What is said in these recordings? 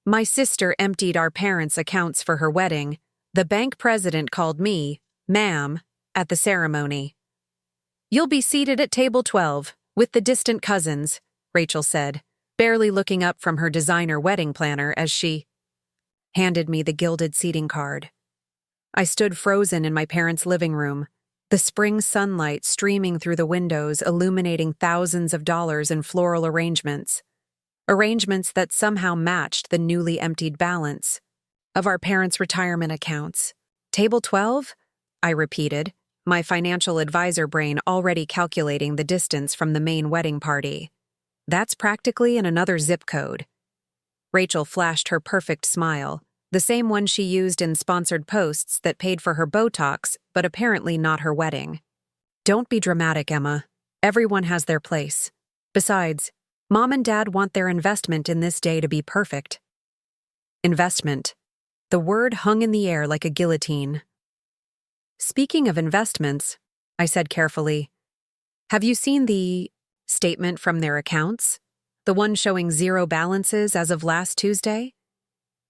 My sister emptied our parents' accounts for her wedding. The bank president called me, ma'am, at the ceremony. You'll be seated at table 12, with the distant cousins, Rachel said, barely looking up from her designer wedding planner as she handed me the gilded seating card. I stood frozen in my parents' living room, the spring sunlight streaming through the windows, illuminating thousands of dollars in floral arrangements that somehow matched the newly emptied balance of our parents' retirement accounts. Table 12? I repeated, my financial advisor brain already calculating the distance from the main wedding party. That's practically in another zip code. Rachel flashed her perfect smile, the same one she used in sponsored posts that paid for her Botox, but apparently not her wedding. Don't be dramatic, Emma. Everyone has their place. Besides, Mom and Dad want their investment in this day to be perfect. Investment. The word hung in the air like a guillotine. Speaking of investments, I said carefully, have you seen the statement from their accounts? The one showing zero balances as of last Tuesday?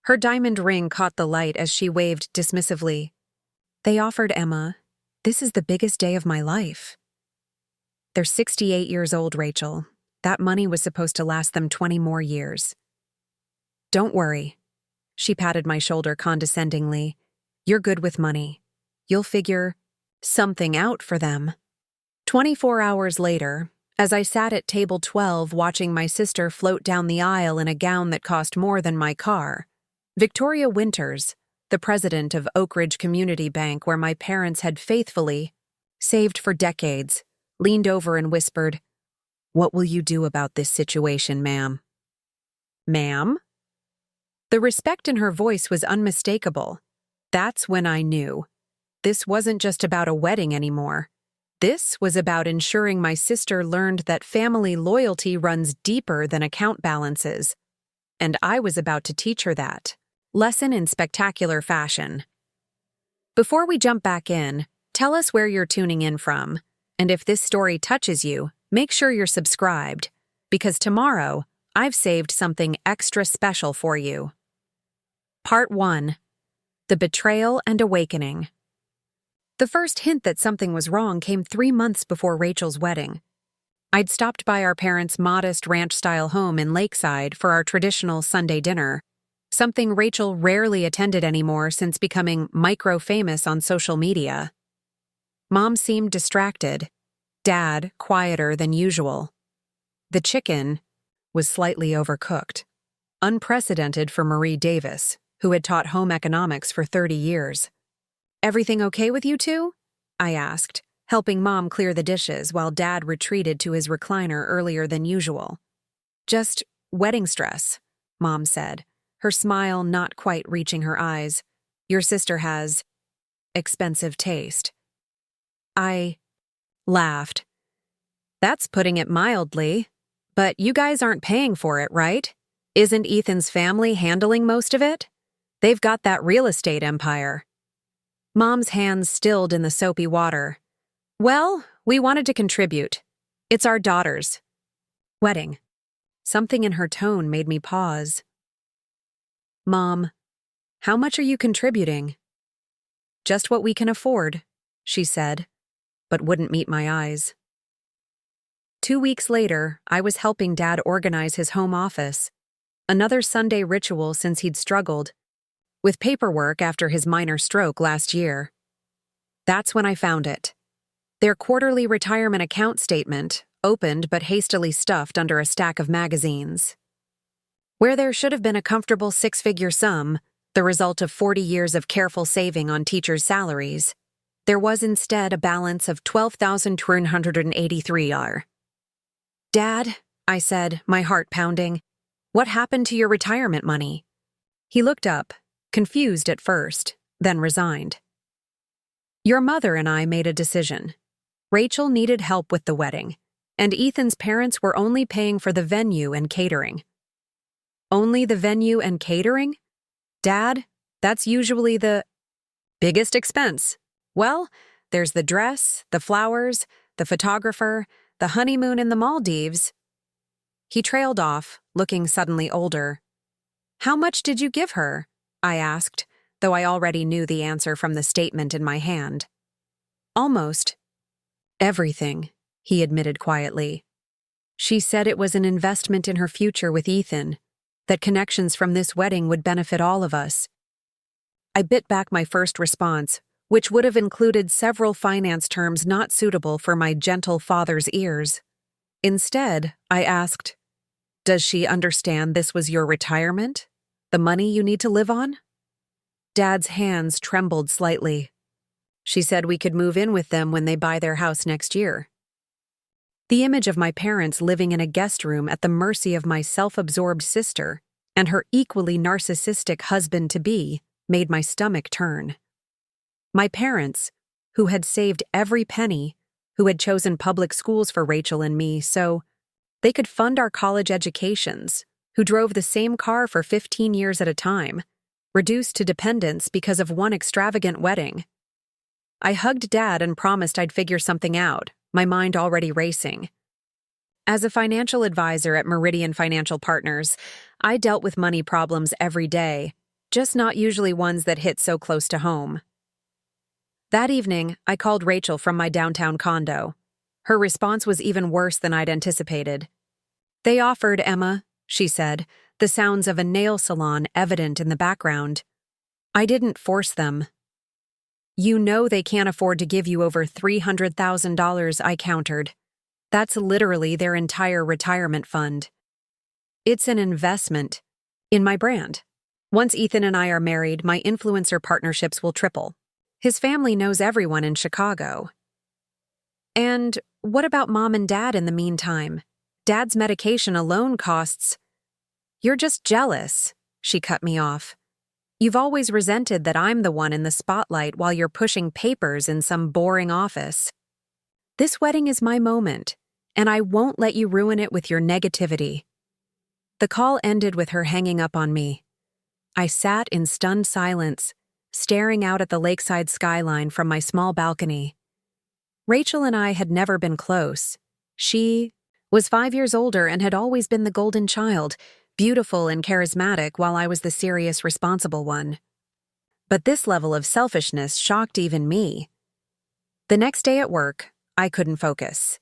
Her diamond ring caught the light as she waved dismissively. They offered Emma, this is the biggest day of my life. They're 68 years old, Rachel. That money was supposed to last them 20 more years. Don't worry. She patted my shoulder condescendingly. You're good with money. You'll figure something out for them. 24 hours later, as I sat at table 12 watching my sister float down the aisle in a gown that cost more than my car, Victoria Winters, the president of Oak Ridge Community Bank where my parents had faithfully saved for decades, leaned over and whispered, "What will you do about this situation, ma'am?" Ma'am? The respect in her voice was unmistakable. That's when I knew. This wasn't just about a wedding anymore. This was about ensuring my sister learned that family loyalty runs deeper than account balances. And I was about to teach her that lesson in spectacular fashion. Before we jump back in, tell us where you're tuning in from. And if this story touches you, make sure you're subscribed, because tomorrow, I've saved something extra special for you. Part 1. The Betrayal and Awakening. The first hint that something was wrong came 3 months before Rachel's wedding. I'd stopped by our parents' modest ranch-style home in Lakeside for our traditional Sunday dinner, something Rachel rarely attended anymore since becoming micro-famous on social media. Mom seemed distracted, Dad quieter than usual. The chicken was slightly overcooked, unprecedented for Marie Davis, who had taught home economics for 30 years. Everything okay with you two? I asked, helping Mom clear the dishes while Dad retreated to his recliner earlier than usual. Just wedding stress, Mom said, her smile not quite reaching her eyes. Your sister has expensive taste. I laughed. That's putting it mildly. But you guys aren't paying for it, right? Isn't Ethan's family handling most of it? They've got that real estate empire. Mom's hands stilled in the soapy water. Well, we wanted to contribute. It's our daughter's wedding. Something in her tone made me pause. Mom, how much are you contributing? Just what we can afford, she said, but wouldn't meet my eyes. 2 weeks later, I was helping Dad organize his home office, another Sunday ritual since he'd struggled with paperwork after his minor stroke last year. That's when I found it. Their quarterly retirement account statement, opened but hastily stuffed under a stack of magazines. Where there should have been a comfortable 6-figure sum, the result of 40 years of careful saving on teachers' salaries, there was instead a balance of $12,283. Dad, I said, my heart pounding, what happened to your retirement money? He looked up, confused at first, then resigned. Your mother and I made a decision. Rachel needed help with the wedding, and Ethan's parents were only paying for the venue and catering. Only the venue and catering? Dad, that's usually the biggest expense. Well, there's the dress, the flowers, the photographer, the honeymoon in the Maldives. He trailed off, looking suddenly older. How much did you give her? I asked, though I already knew the answer from the statement in my hand. Almost everything, he admitted quietly. She said it was an investment in her future with Ethan, that connections from this wedding would benefit all of us. I bit back my first response, which would have included several finance terms not suitable for my gentle father's ears. Instead, I asked, "Does she understand this was your retirement? The money you need to live on?" Dad's hands trembled slightly. She said we could move in with them when they buy their house next year. The image of my parents living in a guest room at the mercy of my self-absorbed sister and her equally narcissistic husband-to-be made my stomach turn. My parents, who had saved every penny, who had chosen public schools for Rachel and me so they could fund our college educations, who drove the same car for 15 years at a time, reduced to dependence because of one extravagant wedding. I hugged Dad and promised I'd figure something out, my mind already racing. As a financial advisor at Meridian Financial Partners, I dealt with money problems every day, just not usually ones that hit so close to home. That evening, I called Rachel from my downtown condo. Her response was even worse than I'd anticipated. "They offered, Emma," she said, the sounds of a nail salon evident in the background. "I didn't force them." "You know they can't afford to give you over $300,000, I countered. That's literally their entire retirement fund. It's an investment in my brand. Once Ethan and I are married, my influencer partnerships will triple. His family knows everyone in Chicago." "And what about Mom and Dad in the meantime? Dad's medication alone costs—" "You're just jealous," she cut me off. "You've always resented that I'm the one in the spotlight while you're pushing papers in some boring office. This wedding is my moment, and I won't let you ruin it with your negativity." The call ended with her hanging up on me. I sat in stunned silence, staring out at the lakeside skyline from my small balcony. Rachel and I had never been close. She was 5 years older and had always been the golden child, beautiful and charismatic, while I was the serious, responsible one. But this level of selfishness shocked even me. The next day at work, I couldn't focus.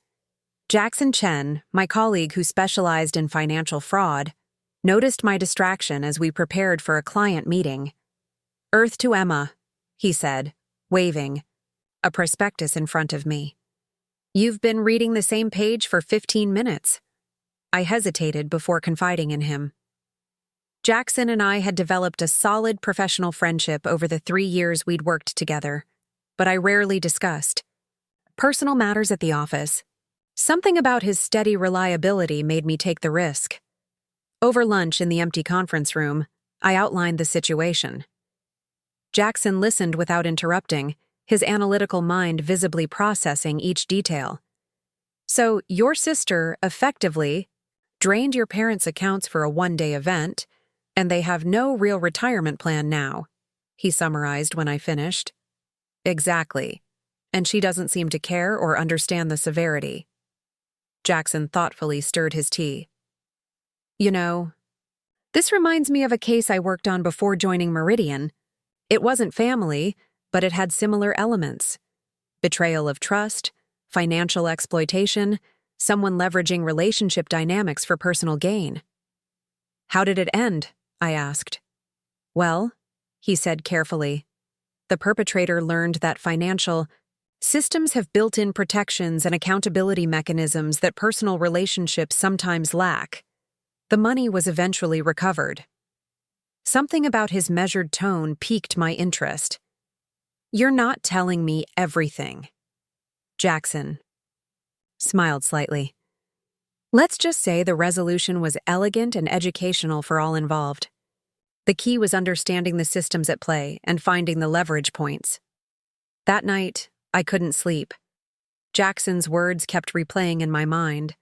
Jackson Chen, my colleague who specialized in financial fraud, noticed my distraction as we prepared for a client meeting. "Earth to Emma," he said, waving, a prospectus in front of me. "You've been reading the same page for 15 minutes. I hesitated before confiding in him. Jackson and I had developed a solid professional friendship over the 3 years we'd worked together, but I rarely discussed personal matters at the office. Something about his steady reliability made me take the risk. Over lunch in the empty conference room, I outlined the situation. Jackson listened without interrupting, his analytical mind visibly processing each detail. "So your sister effectively drained your parents' accounts for a one-day event, and they have no real retirement plan now," he summarized when I finished. "Exactly. And she doesn't seem to care or understand the severity." Jackson thoughtfully stirred his tea. "You know, this reminds me of a case I worked on before joining Meridian. It wasn't family, but it had similar elements. Betrayal of trust, financial exploitation, someone leveraging relationship dynamics for personal gain." "How did it end?" I asked. "Well," he said carefully, "the perpetrator learned that financial systems have built-in protections and accountability mechanisms that personal relationships sometimes lack. The money was eventually recovered." Something about his measured tone piqued my interest. "You're not telling me everything." Jackson smiled slightly. "Let's just say the resolution was elegant and educational for all involved. The key was understanding the systems at play and finding the leverage points." That night, I couldn't sleep. Jackson's words kept replaying in my mind.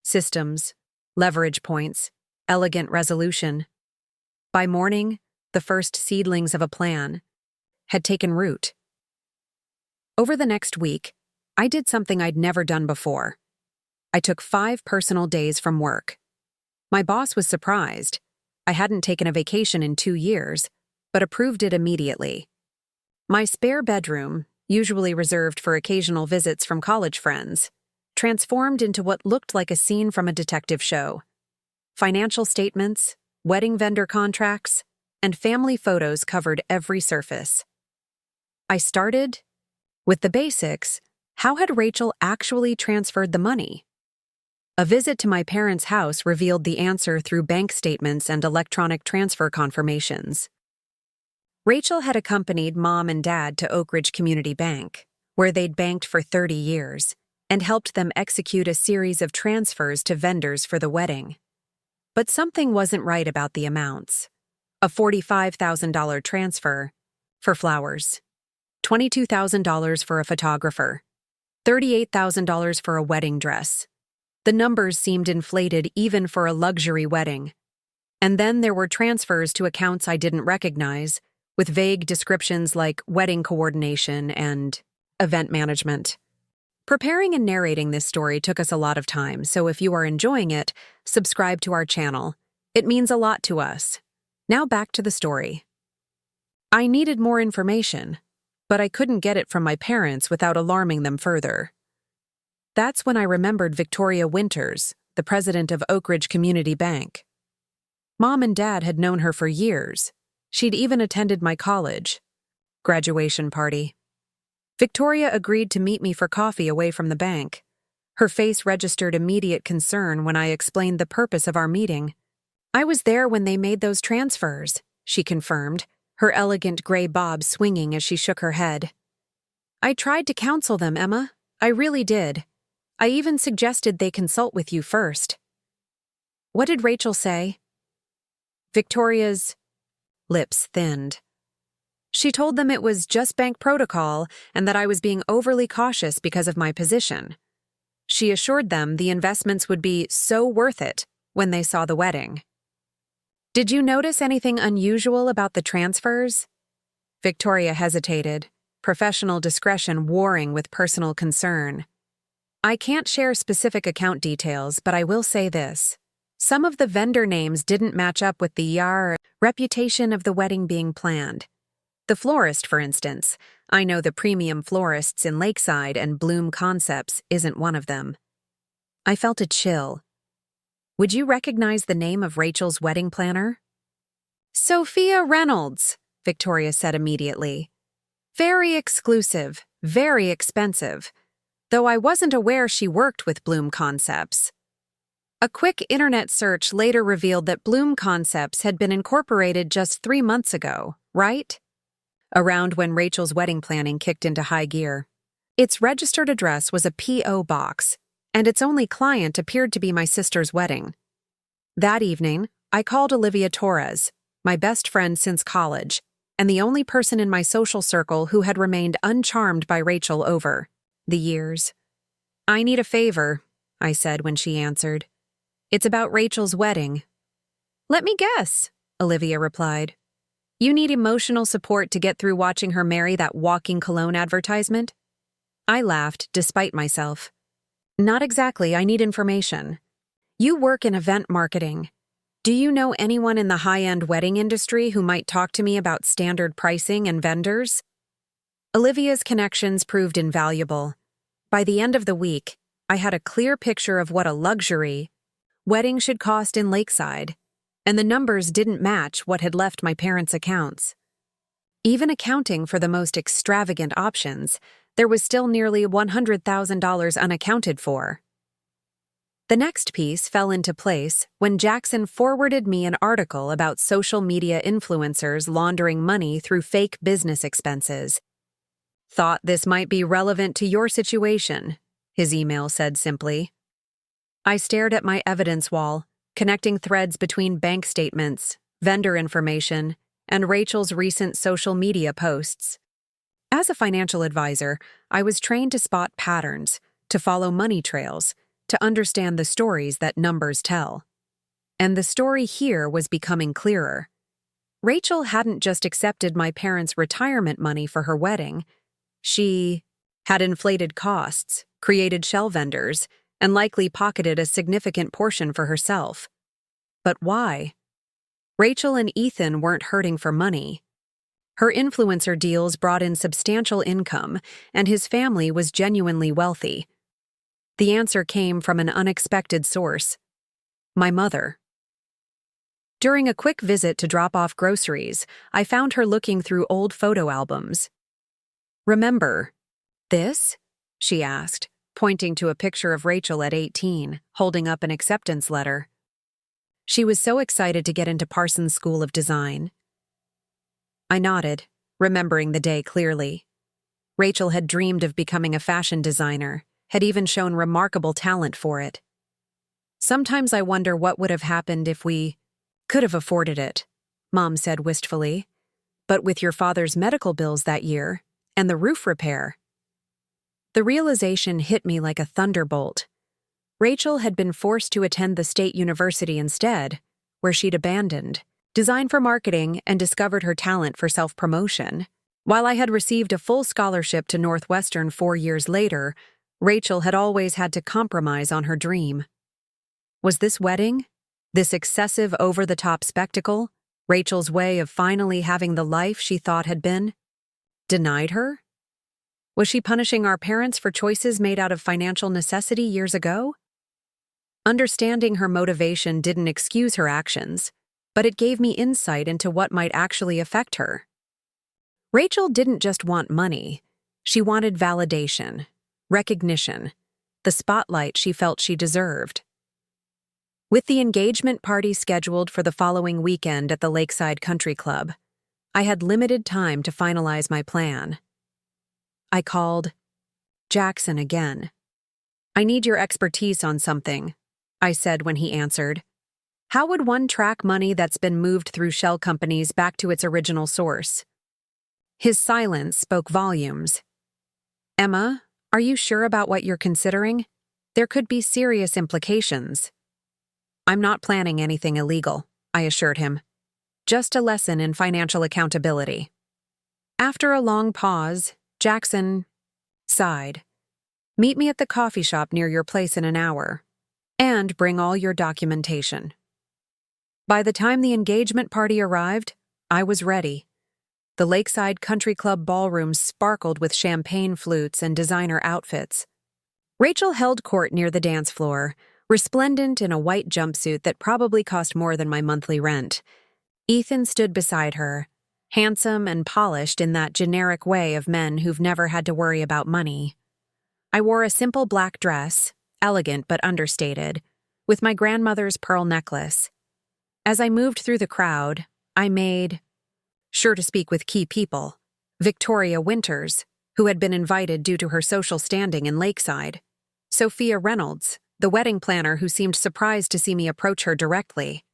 Systems, leverage points, elegant resolution. By morning, the first seedlings of a plan had taken root. Over the next week, I did something I'd never done before. I took 5 personal days from work. My boss was surprised. I hadn't taken a vacation in 2 years, but approved it immediately. My spare bedroom, usually reserved for occasional visits from college friends, transformed into what looked like a scene from a detective show. Financial statements, wedding vendor contracts, and family photos covered every surface. I started with the basics. How had Rachel actually transferred the money? A visit to my parents' house revealed the answer through bank statements and electronic transfer confirmations. Rachel had accompanied Mom and Dad to Oak Ridge Community Bank, where they'd banked for 30 years, and helped them execute a series of transfers to vendors for the wedding. But something wasn't right about the amounts. A $45,000 transfer for flowers, $22,000 for a photographer, $38,000 for a wedding dress. The numbers seemed inflated even for a luxury wedding. And then there were transfers to accounts I didn't recognize, with vague descriptions like wedding coordination and event management. Preparing and narrating this story took us a lot of time, so if you are enjoying it, subscribe to our channel. It means a lot to us. Now back to the story. I needed more information, but I couldn't get it from my parents without alarming them further. That's when I remembered Victoria Winters, the president of Oak Ridge Community Bank. Mom and Dad had known her for years. She'd even attended my college graduation party. Victoria agreed to meet me for coffee away from the bank. Her face registered immediate concern when I explained the purpose of our meeting. I was there when they made those transfers, she confirmed, her elegant gray bob swinging as she shook her head. I tried to counsel them, Emma. I really did. I even suggested they consult with you first. What did Rachel say? Victoria's lips thinned. She told them it was just bank protocol and that I was being overly cautious because of my position. She assured them the investments would be so worth it when they saw the wedding. Did you notice anything unusual about the transfers? Victoria hesitated, professional discretion warring with personal concern. I can't share specific account details, but I will say this. Some of the vendor names didn't match up with the reputation of the wedding being planned. The florist, for instance. I know the premium florists in Lakeside, and Bloom Concepts isn't one of them. I felt a chill. Would you recognize the name of Rachel's wedding planner? Sophia Reynolds, Victoria said immediately. Very exclusive, very expensive, though I wasn't aware she worked with Bloom Concepts. A quick internet search later revealed that Bloom Concepts had been incorporated just 3 months ago, right? Around when Rachel's wedding planning kicked into high gear. Its registered address was a P.O. box, and its only client appeared to be my sister's wedding. That evening, I called Olivia Torres, my best friend since college, and the only person in my social circle who had remained uncharmed by Rachel over the years. I need a favor, I said when she answered. It's about Rachel's wedding. Let me guess, Olivia replied. You need emotional support to get through watching her marry that walking cologne advertisement? I laughed, despite myself. Not exactly, I need information. You work in event marketing. Do you know anyone in the high-end wedding industry who might talk to me about standard pricing and vendors? Olivia's connections proved invaluable. By the end of the week, I had a clear picture of what a luxury wedding should cost in Lakeside, and the numbers didn't match what had left my parents' accounts. Even accounting for the most extravagant options, there was still nearly $100,000 unaccounted for. The next piece fell into place when Jackson forwarded me an article about social media influencers laundering money through fake business expenses. Thought this might be relevant to your situation, his email said simply. I stared at my evidence wall, connecting threads between bank statements, vendor information, and Rachel's recent social media posts. As a financial advisor, I was trained to spot patterns, to follow money trails, to understand the stories that numbers tell. And the story here was becoming clearer. Rachel hadn't just accepted my parents' retirement money for her wedding. She had inflated costs, created shell vendors, and likely pocketed a significant portion for herself. But why? Rachel and Ethan weren't hurting for money. Her influencer deals brought in substantial income, and his family was genuinely wealthy. The answer came from an unexpected source: my mother. During a quick visit to drop off groceries, I found her looking through old photo albums. "Remember this?" she asked, pointing to a picture of Rachel at 18, holding up an acceptance letter. She was so excited to get into Parsons School of Design. I nodded, remembering the day clearly. Rachel had dreamed of becoming a fashion designer, had even shown remarkable talent for it. "Sometimes I wonder what would have happened if we could have afforded it," Mom said wistfully. "But with your father's medical bills that year, and the roof repair." The realization hit me like a thunderbolt. Rachel had been forced to attend the state university instead, where she'd abandoned design for marketing and discovered her talent for self-promotion. While I had received a full scholarship to Northwestern 4 years later, Rachel had always had to compromise on her dream. Was this wedding, this excessive over-the-top spectacle, Rachel's way of finally having the life she thought had been denied her? Was she punishing our parents for choices made out of financial necessity years ago? Understanding her motivation didn't excuse her actions, but it gave me insight into what might actually affect her. Rachel didn't just want money. She wanted validation, recognition, the spotlight she felt she deserved. With the engagement party scheduled for the following weekend at the Lakeside Country Club, I had limited time to finalize my plan. I called Jackson again. "I need your expertise on something," I said when he answered. "How would one track money that's been moved through shell companies back to its original source?" His silence spoke volumes. "Emma, are you sure about what you're considering? There could be serious implications." "I'm not planning anything illegal," I assured him. "Just a lesson in financial accountability." After a long pause, Jackson sighed. "Meet me at the coffee shop near your place in an hour. And bring all your documentation." By the time the engagement party arrived, I was ready. The Lakeside Country Club ballroom sparkled with champagne flutes and designer outfits. Rachel held court near the dance floor, resplendent in a white jumpsuit that probably cost more than my monthly rent. Ethan stood beside her, handsome and polished in that generic way of men who've never had to worry about money. I wore a simple black dress, elegant but understated, with my grandmother's pearl necklace. As I moved through the crowd, I made sure to speak with key people: Victoria Winters, who had been invited due to her social standing in Lakeside; Sophia Reynolds, the wedding planner who seemed surprised to see me approach her directly;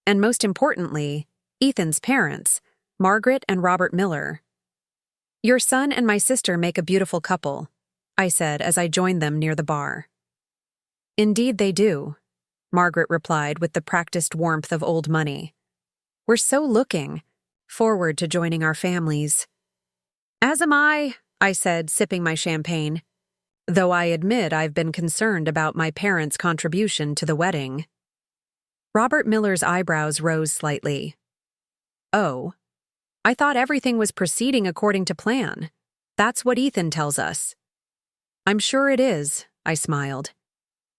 and most importantly, Ethan's parents, Margaret and Robert Miller. "Your son and my sister make a beautiful couple," I said as I joined them near the bar. "Indeed they do," Margaret replied with the practiced warmth of old money. "We're so looking forward to joining our families." "As am I," said, sipping my champagne, though I admit I've been concerned about my parents' contribution to the wedding. Robert Miller's eyebrows rose slightly. "Oh, I thought everything was proceeding according to plan. That's what Ethan tells us." "I'm sure it is," I smiled.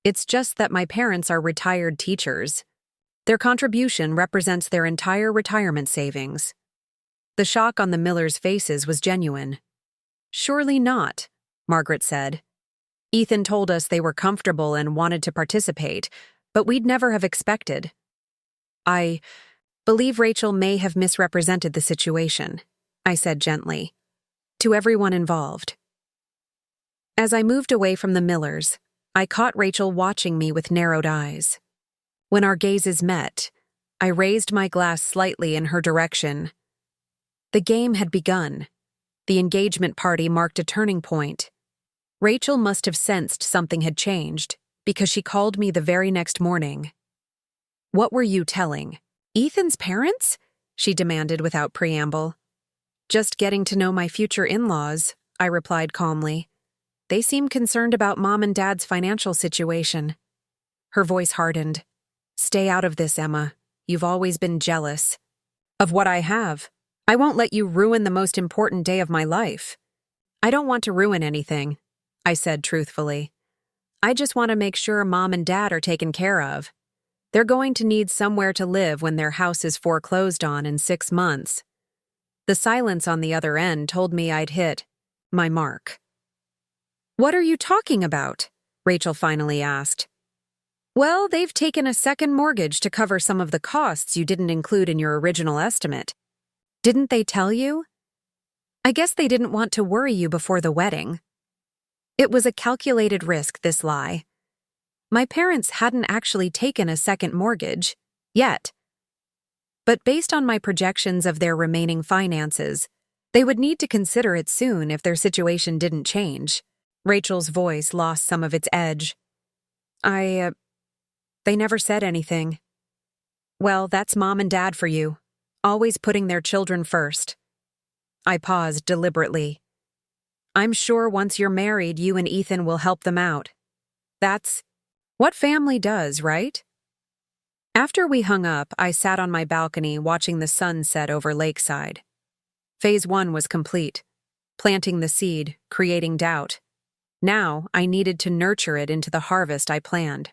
"It's just that my parents are retired teachers. Their contribution represents their entire retirement savings." The shock on the Millers' faces was genuine. "Surely not," Margaret said. "Ethan told us they were comfortable and wanted to participate, but we'd never have expected." "I believe Rachel may have misrepresented the situation," I said gently, "to everyone involved." As I moved away from the Millers, I caught Rachel watching me with narrowed eyes. When our gazes met, I raised my glass slightly in her direction. The game had begun. The engagement party marked a turning point. Rachel must have sensed something had changed, because she called me the very next morning. "What were you telling Ethan's parents?" she demanded without preamble. "Just getting to know my future in-laws," I replied calmly. "They seem concerned about Mom and Dad's financial situation." Her voice hardened. "Stay out of this, Emma. You've always been jealous. Of what I have. I won't let you ruin the most important day of my life. I don't want to ruin anything, I said truthfully. I just want to make sure Mom and Dad are taken care of. They're going to need somewhere to live when their house is foreclosed on in 6 months. The silence on the other end told me I'd hit my mark. What are you talking about? Rachel finally asked. Well, they've taken a second mortgage to cover some of the costs you didn't include in your original estimate. Didn't they tell you? I guess they didn't want to worry you before the wedding. It was a calculated risk, this lie. My parents hadn't actually taken a second mortgage, yet. But based on my projections of their remaining finances, they would need to consider it soon if their situation didn't change. Rachel's voice lost some of its edge. They never said anything. Well, that's Mom and Dad for you, always putting their children first. I paused deliberately. I'm sure once you're married, you and Ethan will help them out. That's what family does, right? After we hung up, I sat on my balcony watching the sun set over Lakeside. Phase 1 was complete, planting the seed, creating doubt. Now I needed to nurture it into the harvest I planned.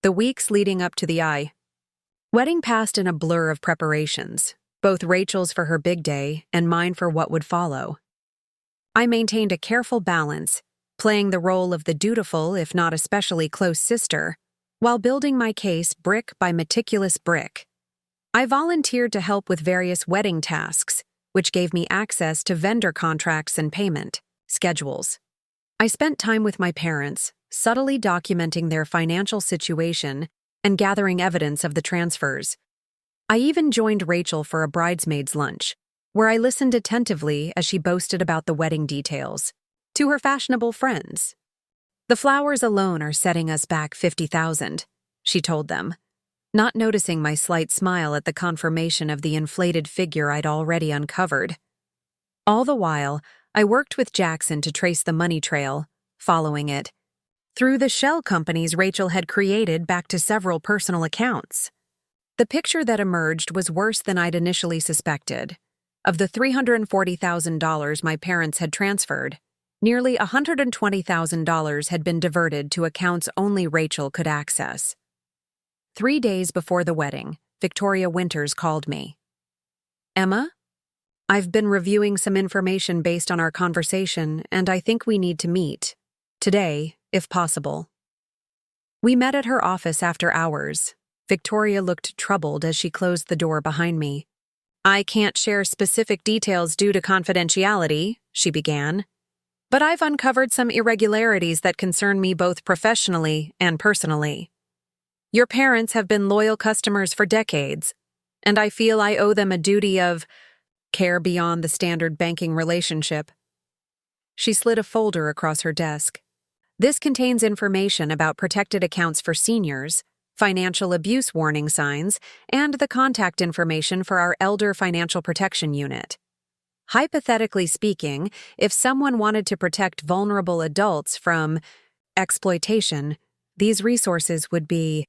The weeks leading up to the wedding passed in a blur of preparations, both Rachel's for her big day and mine for what would follow. I maintained a careful balance, playing the role of the dutiful, if not especially close sister, while building my case brick by meticulous brick. I volunteered to help with various wedding tasks, which gave me access to vendor contracts and payment schedules. I spent time with my parents, subtly documenting their financial situation and gathering evidence of the transfers. I even joined Rachel for a bridesmaid's lunch, where I listened attentively as she boasted about the wedding details to her fashionable friends. The flowers alone are setting us back $50,000, she told them, not noticing my slight smile at the confirmation of the inflated figure I'd already uncovered. All the while, I worked with Jackson to trace the money trail, following it through the shell companies Rachel had created back to several personal accounts. The picture that emerged was worse than I'd initially suspected. Of the $340,000 my parents had transferred, nearly $120,000 had been diverted to accounts only Rachel could access. 3 days before the wedding, Victoria Winters called me. Emma? I've been reviewing some information based on our conversation, and I think we need to meet. Today, if possible. We met at her office after hours. Victoria looked troubled as she closed the door behind me. I can't share specific details due to confidentiality, she began. But I've uncovered some irregularities that concern me both professionally and personally. Your parents have been loyal customers for decades, and I feel I owe them a duty of care beyond the standard banking relationship. She slid a folder across her desk. This contains information about protected accounts for seniors, financial abuse warning signs, and the contact information for our Elder Financial Protection Unit. Hypothetically speaking, if someone wanted to protect vulnerable adults from exploitation, these resources would be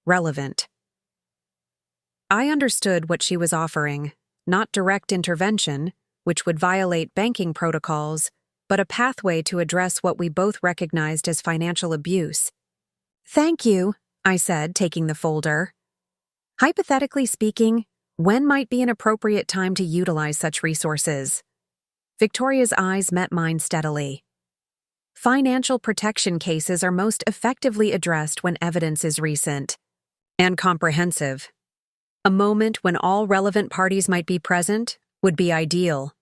relevant. I understood what she was offering, not direct intervention, which would violate banking protocols, but a pathway to address what we both recognized as financial abuse. Thank you, I said, taking the folder. Hypothetically speaking, when might be an appropriate time to utilize such resources? Victoria's eyes met mine steadily. Financial protection cases are most effectively addressed when evidence is recent and comprehensive. A moment when all relevant parties might be present would be ideal.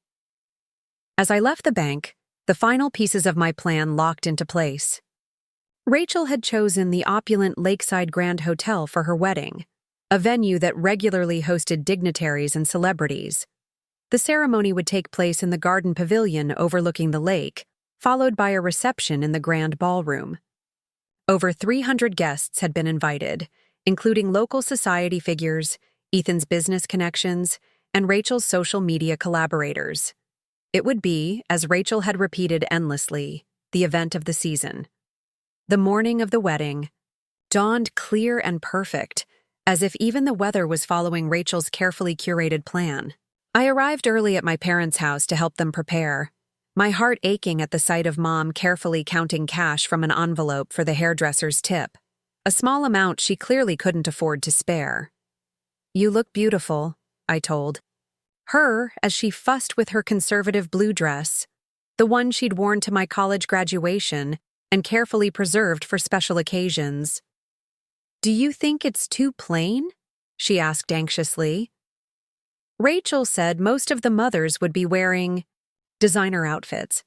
As I left the bank, the final pieces of my plan locked into place. Rachel had chosen the opulent Lakeside Grand Hotel for her wedding, a venue that regularly hosted dignitaries and celebrities. The ceremony would take place in the garden pavilion overlooking the lake, followed by a reception in the grand ballroom. Over 300 guests had been invited, including local society figures, Ethan's business connections, and Rachel's social media collaborators. It would be, as Rachel had repeated endlessly, the event of the season. The morning of the wedding dawned clear and perfect as if even the weather was following Rachel's carefully curated plan. I arrived early at my parents' house to help them prepare, my heart aching at the sight of Mom carefully counting cash from an envelope for the hairdresser's tip, a small amount she clearly couldn't afford to spare. "You look beautiful," I told her as she fussed with her conservative blue dress, the one she'd worn to my college graduation and carefully preserved for special occasions. "Do you think it's too plain?" she asked anxiously. Rachel said most of the mothers would be wearing designer outfits.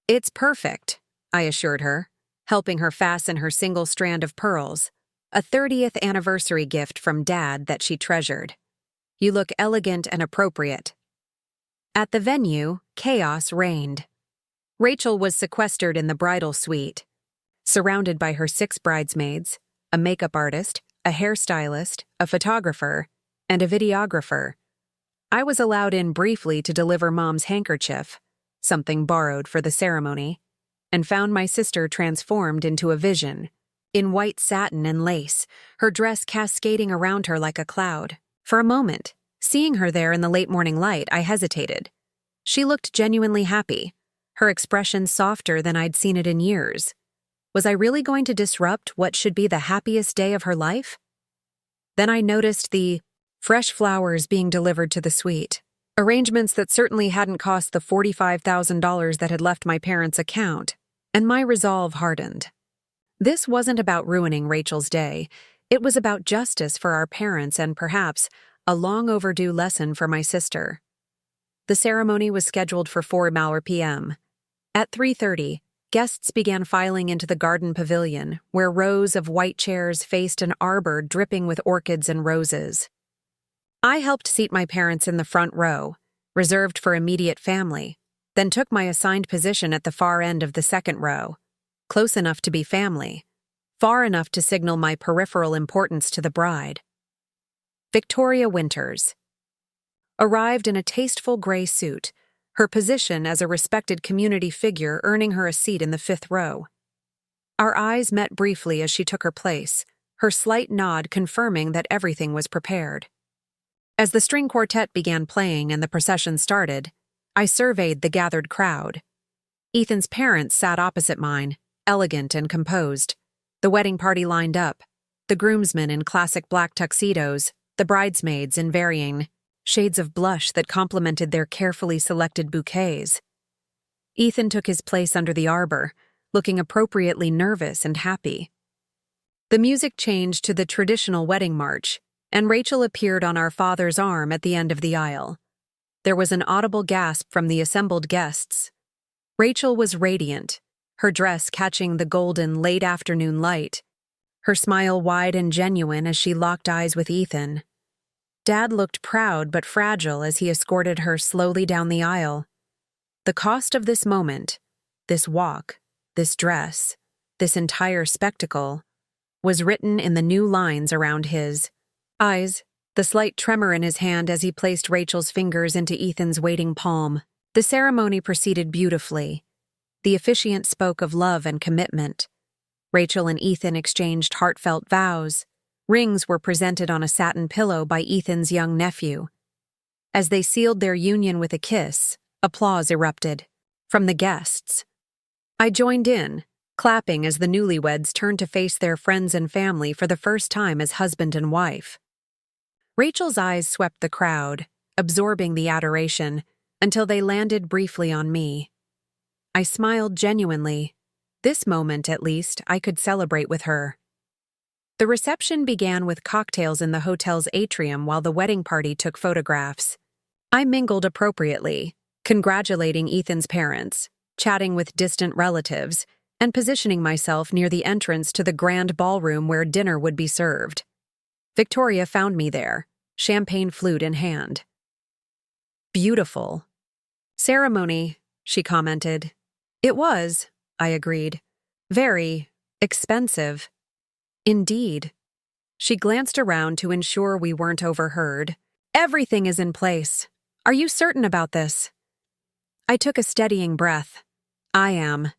"It's perfect," I assured her, helping her fasten her single strand of pearls, a 30th anniversary gift from Dad that she treasured. "You look elegant and appropriate." At the venue, chaos reigned. Rachel was sequestered in the bridal suite, surrounded by her 6 bridesmaids, a makeup artist, a hairstylist, a photographer, and a videographer. I was allowed in briefly to deliver Mom's handkerchief, something borrowed for the ceremony, and found my sister transformed into a vision, in white satin and lace, her dress cascading around her like a cloud. For a moment, seeing her there in the late morning light, I hesitated. She looked genuinely happy, her expression softer than I'd seen it in years. Was I really going to disrupt what should be the happiest day of her life? Then I noticed the fresh flowers being delivered to the suite, arrangements that certainly hadn't cost the $45,000 that had left my parents' account, and my resolve hardened. This wasn't about ruining Rachel's day. It was about justice for our parents and perhaps a long overdue lesson for my sister. The ceremony was scheduled for 4 p.m. At 3:30, guests began filing into the garden pavilion, where rows of white chairs faced an arbor dripping with orchids and roses. I helped seat my parents in the front row, reserved for immediate family, then took my assigned position at the far end of the second row, close enough to be family, far enough to signal my peripheral importance to the bride. Victoria Winters arrived in a tasteful gray suit, her position as a respected community figure earning her a seat in the 5th row. Our eyes met briefly as she took her place, her slight nod confirming that everything was prepared. As the string quartet began playing and the procession started, I surveyed the gathered crowd. Ethan's parents sat opposite mine, elegant and composed. The wedding party lined up, the groomsmen in classic black tuxedos, the bridesmaids in varying shades of blush that complemented their carefully selected bouquets. Ethan took his place under the arbor, looking appropriately nervous and happy. The music changed to the traditional wedding march, and Rachel appeared on our father's arm at the end of the aisle. There was an audible gasp from the assembled guests. Rachel was radiant, her dress catching the golden late afternoon light, her smile wide and genuine as she locked eyes with Ethan. Dad looked proud but fragile as he escorted her slowly down the aisle. The cost of this moment, this walk, this dress, this entire spectacle, was written in the new lines around his eyes, the slight tremor in his hand as he placed Rachel's fingers into Ethan's waiting palm. The ceremony proceeded beautifully. The officiant spoke of love and commitment. Rachel and Ethan exchanged heartfelt vows. Rings were presented on a satin pillow by Ethan's young nephew. As they sealed their union with a kiss, applause erupted from the guests. I joined in, clapping as the newlyweds turned to face their friends and family for the first time as husband and wife. Rachel's eyes swept the crowd, absorbing the adoration, until they landed briefly on me. I smiled genuinely. This moment, at least, I could celebrate with her. The reception began with cocktails in the hotel's atrium while the wedding party took photographs. I mingled appropriately, congratulating Ethan's parents, chatting with distant relatives, and positioning myself near the entrance to the grand ballroom where dinner would be served. Victoria found me there, champagne flute in hand. "Beautiful." "Ceremony," she commented. "It was," I agreed. "Very expensive." "Indeed." She glanced around to ensure we weren't overheard. "Everything is in place. Are you certain about this?" I took a steadying breath. "I am.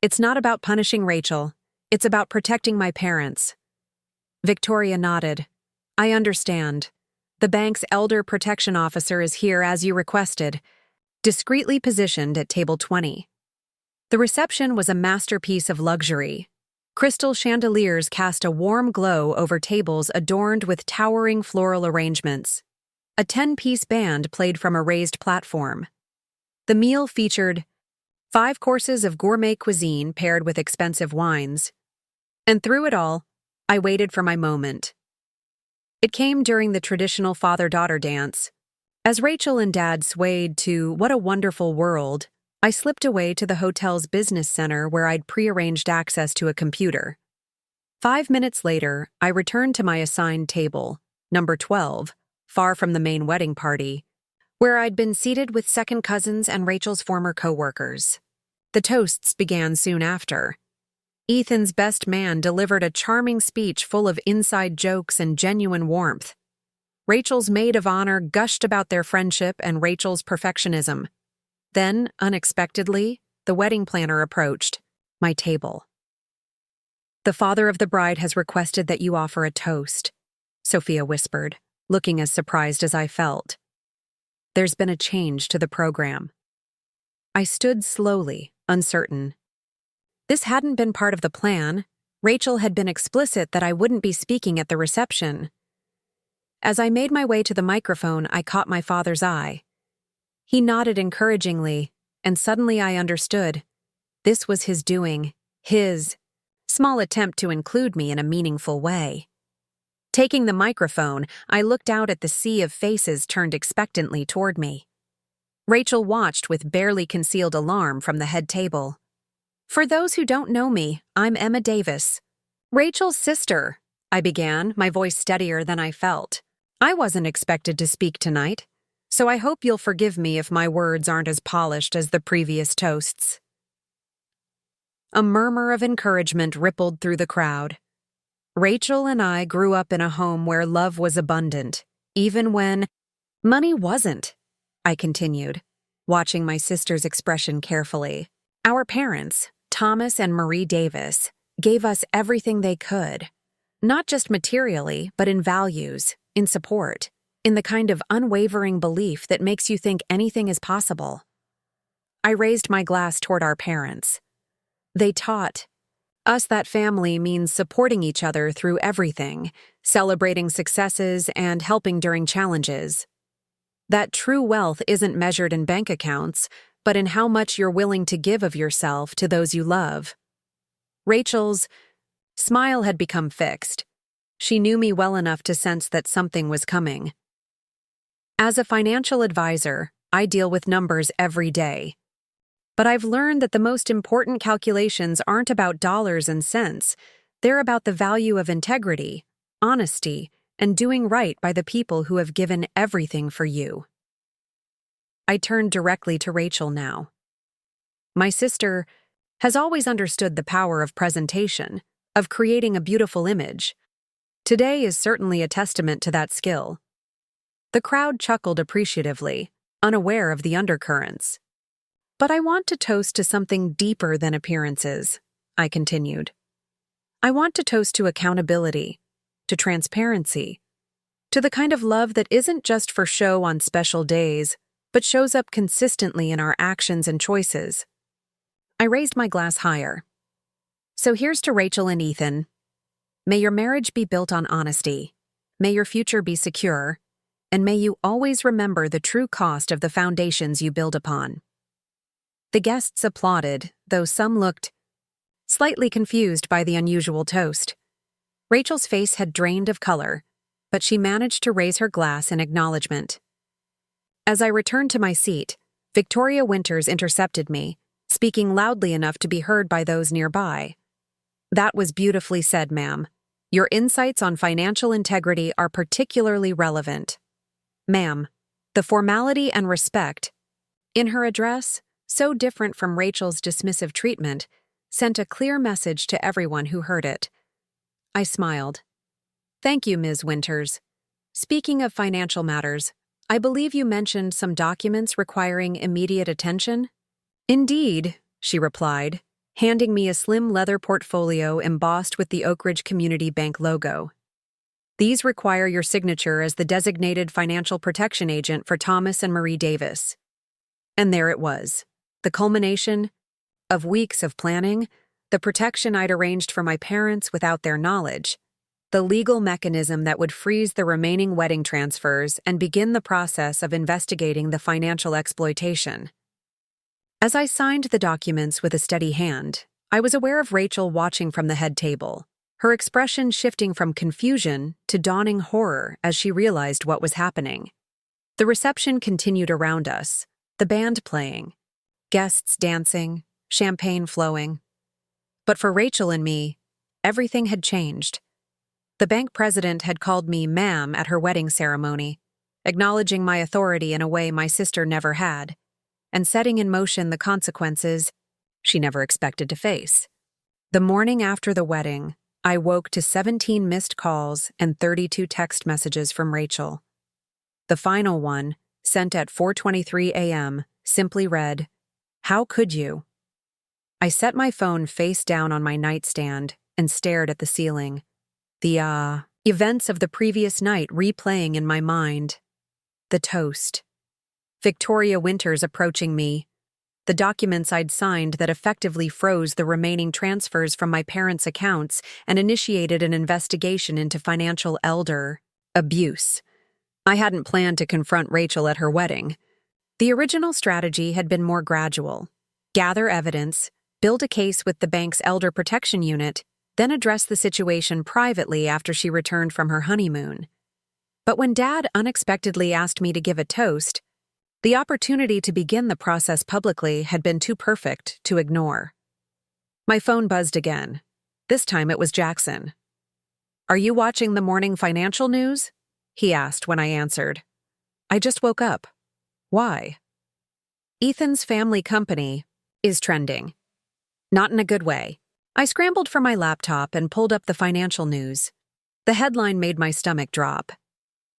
It's not about punishing Rachel. It's about protecting my parents." Victoria nodded. I understand. The bank's elder protection officer is here as you requested, discreetly positioned at table 20. The reception was a masterpiece of luxury. Crystal chandeliers cast a warm glow over tables adorned with towering floral arrangements. A 10-piece band played from a raised platform. The meal featured 5 courses of gourmet cuisine paired with expensive wines. And through it all, I waited for my moment. It came during the traditional father-daughter dance. As Rachel and Dad swayed to "What a Wonderful World," I slipped away to the hotel's business center where I'd prearranged access to a computer. 5 minutes later, I returned to my assigned table, number 12, far from the main wedding party, where I'd been seated with second cousins and Rachel's former co-workers. The toasts began soon after. Ethan's best man delivered a charming speech full of inside jokes and genuine warmth. Rachel's maid of honor gushed about their friendship and Rachel's perfectionism. Then, unexpectedly, the wedding planner approached my table. "The father of the bride has requested that you offer a toast," Sophia whispered, looking as surprised as I felt. "There's been a change to the program." I stood slowly, uncertain. This hadn't been part of the plan. Rachel had been explicit that I wouldn't be speaking at the reception. As I made my way to the microphone, I caught my father's eye. He nodded encouragingly, and suddenly I understood. This was his doing, his small attempt to include me in a meaningful way. Taking the microphone, I looked out at the sea of faces turned expectantly toward me. Rachel watched with barely concealed alarm from the head table. "For those who don't know me, I'm Emma Davis. Rachel's sister," I began, my voice steadier than I felt. "I wasn't expected to speak tonight, so I hope you'll forgive me if my words aren't as polished as the previous toasts." A murmur of encouragement rippled through the crowd. Rachel and I grew up in a home where love was abundant, even when money wasn't, I continued, watching my sister's expression carefully. Our parents, Thomas and Marie Davis, gave us everything they could, not just materially, but in values, in support, in the kind of unwavering belief that makes you think anything is possible. I raised my glass toward our parents. They taught us that family means supporting each other through everything, celebrating successes and helping during challenges. That true wealth isn't measured in bank accounts, but in how much you're willing to give of yourself to those you love. Rachel's smile had become fixed. She knew me well enough to sense that something was coming. As a financial advisor, I deal with numbers every day. But I've learned that the most important calculations aren't about dollars and cents. They're about the value of integrity, honesty, and doing right by the people who have given everything for you. I turned directly to Rachel now. My sister has always understood the power of presentation, of creating a beautiful image. Today is certainly a testament to that skill. The crowd chuckled appreciatively, unaware of the undercurrents. "But I want to toast to something deeper than appearances," I continued. "I want to toast to accountability, to transparency, to the kind of love that isn't just for show on special days, but shows up consistently in our actions and choices." I raised my glass higher. "So here's to Rachel and Ethan. May your marriage be built on honesty. May your future be secure. And may you always remember the true cost of the foundations you build upon." The guests applauded, though some looked slightly confused by the unusual toast. Rachel's face had drained of color, but she managed to raise her glass in acknowledgement. As I returned to my seat, Victoria Winters intercepted me, speaking loudly enough to be heard by those nearby. "That was beautifully said, ma'am. Your insights on financial integrity are particularly relevant. Ma'am, the formality and respect," in her address, so different from Rachel's dismissive treatment, sent a clear message to everyone who heard it. I smiled. "Thank you, Ms. Winters. Speaking of financial matters, I believe you mentioned some documents requiring immediate attention?" "Indeed," she replied, handing me a slim leather portfolio embossed with the Oak Ridge Community Bank logo. These require your signature as the designated financial protection agent for Thomas and Marie Davis. And there it was, the culmination of weeks of planning, the protection I'd arranged for my parents without their knowledge, the legal mechanism that would freeze the remaining wedding transfers and begin the process of investigating the financial exploitation. As I signed the documents with a steady hand, I was aware of Rachel watching from the head table, her expression shifting from confusion to dawning horror as she realized what was happening. The reception continued around us, the band playing, guests dancing, champagne flowing. But for Rachel and me, everything had changed. The bank president had called me ma'am at her wedding ceremony, acknowledging my authority in a way my sister never had, and setting in motion the consequences she never expected to face. The morning after the wedding, I woke to 17 missed calls and 32 text messages from Rachel. The final one, sent at 4:23 a.m., simply read, "How could you?" I set my phone face down on my nightstand and stared at the ceiling, the events of the previous night replaying in my mind. The toast. Victoria Winters approaching me. The documents I'd signed that effectively froze the remaining transfers from my parents' accounts and initiated an investigation into financial elder abuse. I hadn't planned to confront Rachel at her wedding. The original strategy had been more gradual. Gather evidence, build a case with the bank's elder protection unit, then address the situation privately after she returned from her honeymoon. But when Dad unexpectedly asked me to give a toast, the opportunity to begin the process publicly had been too perfect to ignore. My phone buzzed again. This time it was Jackson. "Are you watching the morning financial news?" he asked when I answered. "I just woke up." "Why?" "Ethan's family company is trending. Not in a good way." I scrambled for my laptop and pulled up the financial news. The headline made my stomach drop.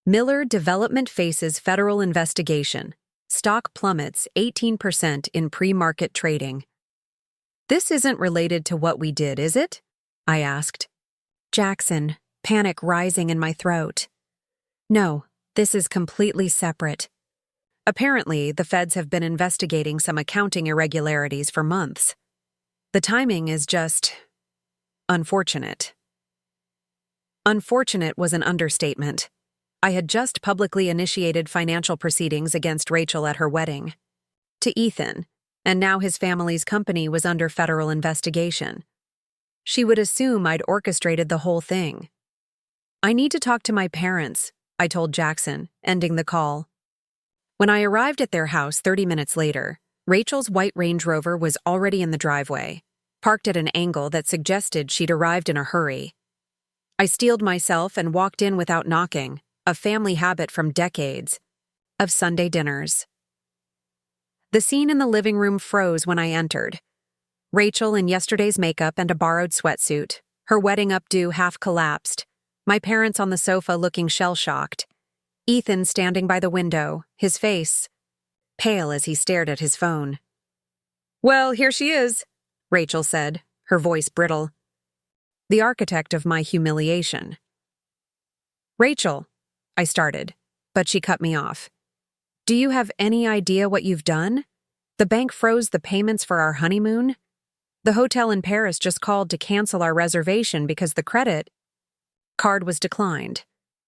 "Miller Development faces federal investigation. Stock plummets 18% in pre-market trading." "This isn't related to what we did, is it?" I asked. Jackson, panic rising in my throat. "No, this is completely separate. Apparently, the feds have been investigating some accounting irregularities for months. The timing is just unfortunate." Unfortunate was an understatement. I had just publicly initiated financial proceedings against Rachel at her wedding to Ethan, and now his family's company was under federal investigation. She would assume I'd orchestrated the whole thing. "I need to talk to my parents," I told Jackson, ending the call. When I arrived at their house 30 minutes later, Rachel's white Range Rover was already in the driveway, parked at an angle that suggested she'd arrived in a hurry. I steeled myself and walked in without knocking, a family habit from decades of Sunday dinners. The scene in the living room froze when I entered. Rachel in yesterday's makeup and a borrowed sweatsuit, her wedding updo half collapsed, my parents on the sofa looking shell-shocked, Ethan standing by the window, his face pale as he stared at his phone. "Well, here she is," Rachel said, her voice brittle. The architect of my humiliation. "Rachel," I started, but she cut me off. "Do you have any idea what you've done? The bank froze the payments for our honeymoon. The hotel in Paris just called to cancel our reservation because the credit card was declined,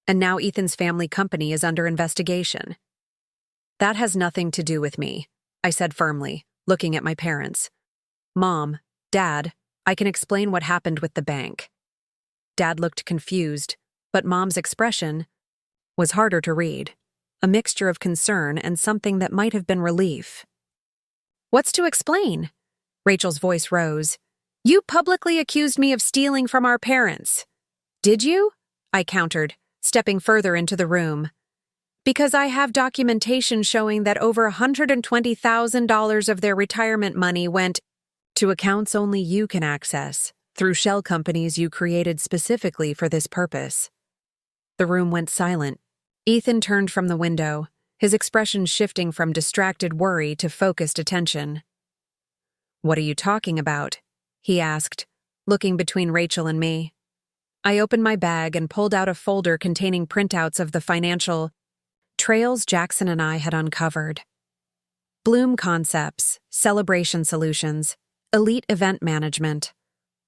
and now Ethan's family company is under investigation." "That has nothing to do with me," I said firmly, looking at my parents. "Mom, Dad, I can explain what happened with the bank." Dad looked confused, but Mom's expression was harder to read, a mixture of concern and something that might have been relief. "What's to explain?" Rachel's voice rose. "You publicly accused me of stealing from our parents." "Did you?" I countered, stepping further into the room. "Because I have documentation showing that over $120,000 of their retirement money went to accounts only you can access, through shell companies you created specifically for this purpose." The room went silent. Ethan turned from the window, his expression shifting from distracted worry to focused attention. "What are you talking about?" he asked, looking between Rachel and me. I opened my bag and pulled out a folder containing printouts of the financial trails Jackson and I had uncovered. Bloom Concepts, Celebration Solutions, Elite Event Management.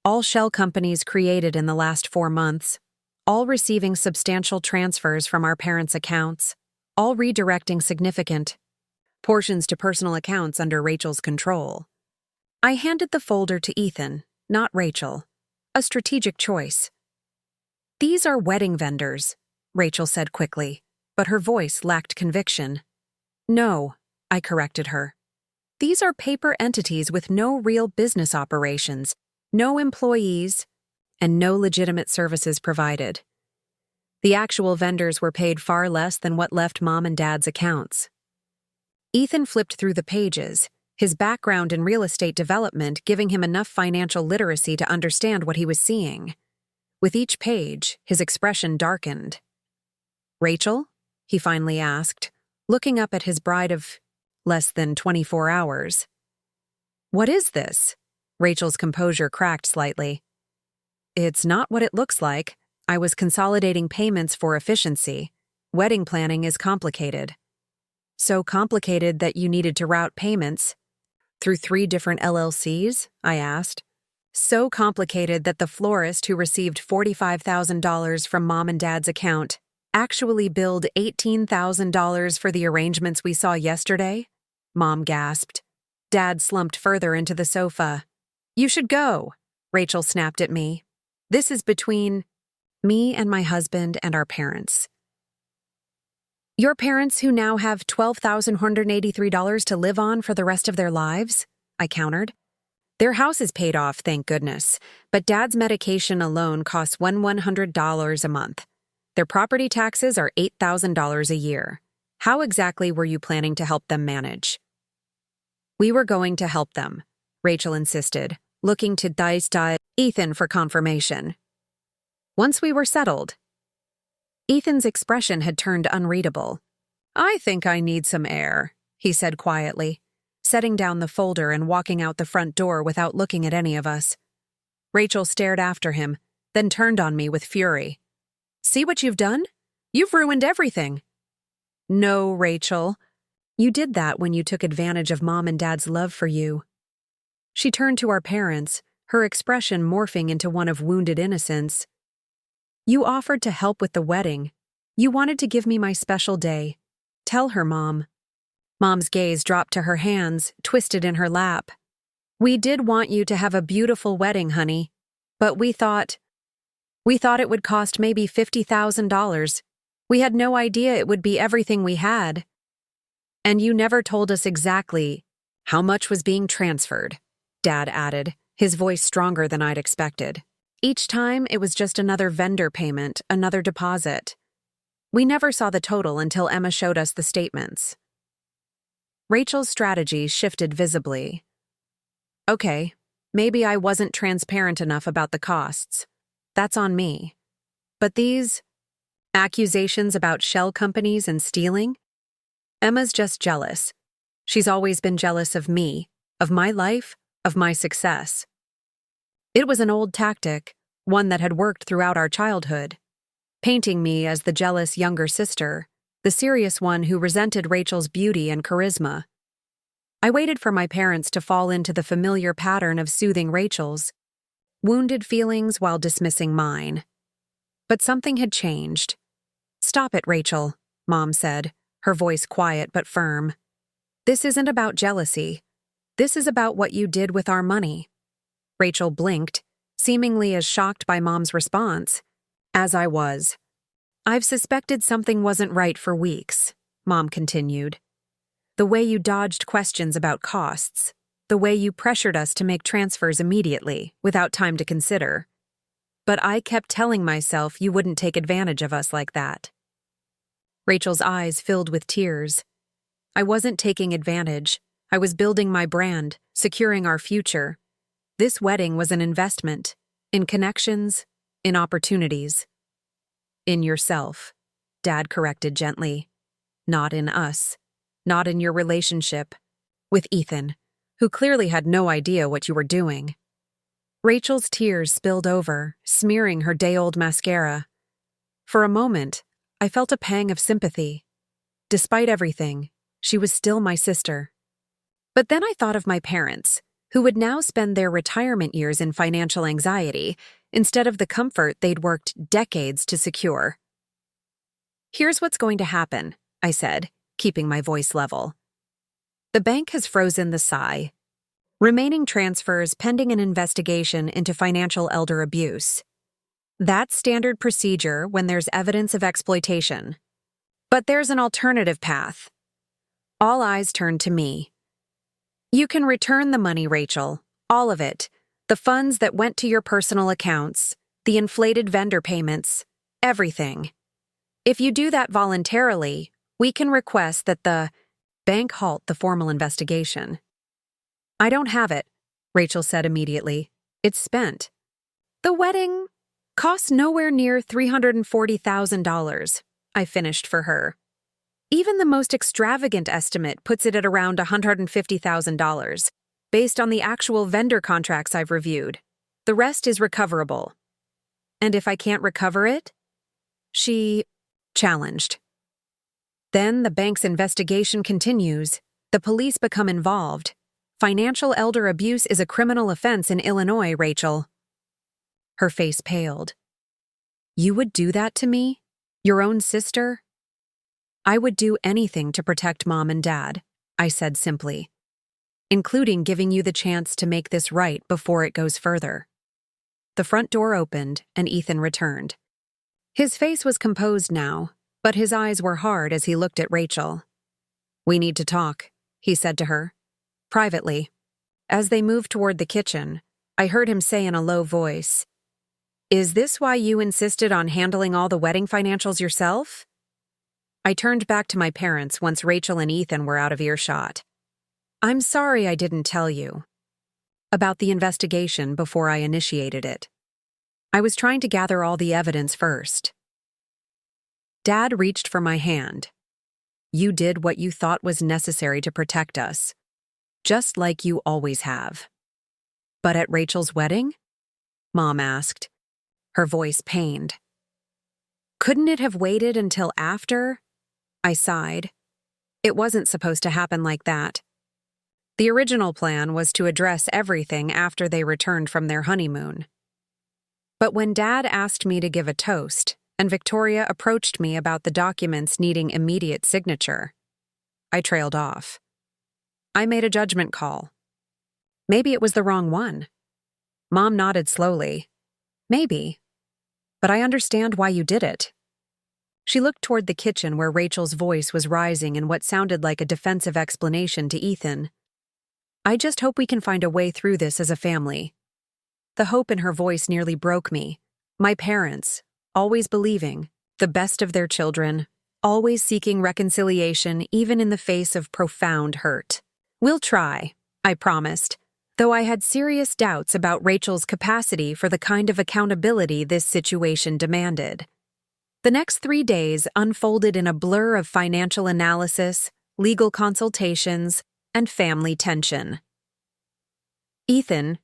All shell companies created in the last 4 months, all receiving substantial transfers from our parents' accounts, all redirecting significant portions to personal accounts under Rachel's control. I handed the folder to Ethan, not Rachel. A strategic choice. "These are wedding vendors," Rachel said quickly, but her voice lacked conviction. "No," I corrected her. "These are paper entities with no real business operations, no employees, and no legitimate services provided. The actual vendors were paid far less than what left Mom and Dad's accounts." Ethan flipped through the pages, his background in real estate development giving him enough financial literacy to understand what he was seeing. With each page, his expression darkened. "Rachel?" he finally asked, looking up at his bride of less than 24 hours. "What is this?" Rachel's composure cracked slightly. "It's not what it looks like. I was consolidating payments for efficiency. Wedding planning is complicated." "So complicated that you needed to route payments through 3 different LLCs?" I asked. "So complicated that the florist who received $45,000 from Mom and Dad's account actually billed $18,000 for the arrangements we saw yesterday?" Mom gasped. Dad slumped further into the sofa. "You should go," Rachel snapped at me. "This is between me and my husband and our parents." "Your parents who now have $12,183 to live on for the rest of their lives?" I countered. "Their house is paid off, thank goodness, but Dad's medication alone costs $100 a month. Their property taxes are $8,000 a year. How exactly were you planning to help them manage?" "We were going to help them," Rachel insisted, looking to Ethan for confirmation. "Once we were settled." Ethan's expression had turned unreadable. "I think I need some air," he said quietly, setting down the folder and walking out the front door without looking at any of us. Rachel stared after him, then turned on me with fury. "See what you've done? You've ruined everything." "No, Rachel. You did that when you took advantage of Mom and Dad's love for you." She turned to our parents, her expression morphing into one of wounded innocence. "You offered to help with the wedding. You wanted to give me my special day. Tell her, Mom." Mom's gaze dropped to her hands, twisted in her lap. "We did want you to have a beautiful wedding, honey, but we thought it would cost maybe $50,000. We had no idea it would be everything we had. And you never told us exactly how much was being transferred," Dad added, his voice stronger than I'd expected. "Each time, it was just another vendor payment, another deposit. We never saw the total until Emma showed us the statements." Rachel's strategy shifted visibly. "Okay, maybe I wasn't transparent enough about the costs. That's on me. But these accusations about shell companies and stealing? Emma's just jealous. She's always been jealous of me, of my life, of my success. It was an old tactic, one that had worked throughout our childhood, painting me as the jealous younger sister, the serious one who resented Rachel's beauty and charisma. I waited for my parents to fall into the familiar pattern of soothing Rachel's wounded feelings while dismissing mine. But something had changed. "Stop it, Rachel," Mom said, her voice quiet but firm. "This isn't about jealousy. This is about what you did with our money." Rachel blinked, seemingly as shocked by Mom's response as I was. "I've suspected something wasn't right for weeks," Mom continued. "The way you dodged questions about costs, the way you pressured us to make transfers immediately, without time to consider. But I kept telling myself you wouldn't take advantage of us like that." Rachel's eyes filled with tears. "I wasn't taking advantage. I was building my brand, securing our future. This wedding was an investment, in connections, in opportunities." "In yourself," Dad corrected gently. "Not in us. Not in your relationship with Ethan, who clearly had no idea what you were doing." Rachel's tears spilled over, smearing her day-old mascara. For a moment, I felt a pang of sympathy. Despite everything, she was still my sister. But then I thought of my parents, who would now spend their retirement years in financial anxiety instead of the comfort they'd worked decades to secure. "Here's what's going to happen," I said, keeping my voice level. "The bank has frozen the SI. Remaining transfers pending an investigation into financial elder abuse. That's standard procedure when there's evidence of exploitation. But there's an alternative path." All eyes turned to me. "You can return the money, Rachel. All of it. The funds that went to your personal accounts, the inflated vendor payments, everything. If you do that voluntarily, we can request that the bank halt the formal investigation." "I don't have it," Rachel said immediately. "It's spent." "The wedding cost nowhere near $340,000, I finished for her. "Even the most extravagant estimate puts it at around $150,000, based on the actual vendor contracts I've reviewed. The rest is recoverable." "And if I can't recover it?" she challenged. "Then the bank's investigation continues. The police become involved. Financial elder abuse is a criminal offense in Illinois, Rachel." Her face paled. "You would do that to me? Your own sister?" "I would do anything to protect Mom and Dad," I said simply, "including giving you the chance to make this right before it goes further." The front door opened and Ethan returned. His face was composed now, but his eyes were hard as he looked at Rachel. "We need to talk," he said to her. Privately. As they moved toward the kitchen, I heard him say in a low voice, "Is this why you insisted on handling all the wedding financials yourself?" I turned back to my parents once Rachel and Ethan were out of earshot. "I'm sorry I didn't tell you about the investigation before I initiated it. I was trying to gather all the evidence first." Dad reached for my hand. "You did what you thought was necessary to protect us, just like you always have." "But at Rachel's wedding?" Mom asked, her voice pained. "Couldn't it have waited until after?" I sighed. "It wasn't supposed to happen like that. The original plan was to address everything after they returned from their honeymoon. But when Dad asked me to give a toast, and Victoria approached me about the documents needing immediate signature, I trailed off. I made a judgment call. Maybe it was the wrong one." Mom nodded slowly. "Maybe. But I understand why you did it." She looked toward the kitchen where Rachel's voice was rising in what sounded like a defensive explanation to Ethan. "I just hope we can find a way through this as a family." The hope in her voice nearly broke me. My parents, always believing the best of their children, always seeking reconciliation even in the face of profound hurt. "We'll try," I promised, though I had serious doubts about Rachel's capacity for the kind of accountability this situation demanded. The next 3 days unfolded in a blur of financial analysis, legal consultations, and family tension. Ethan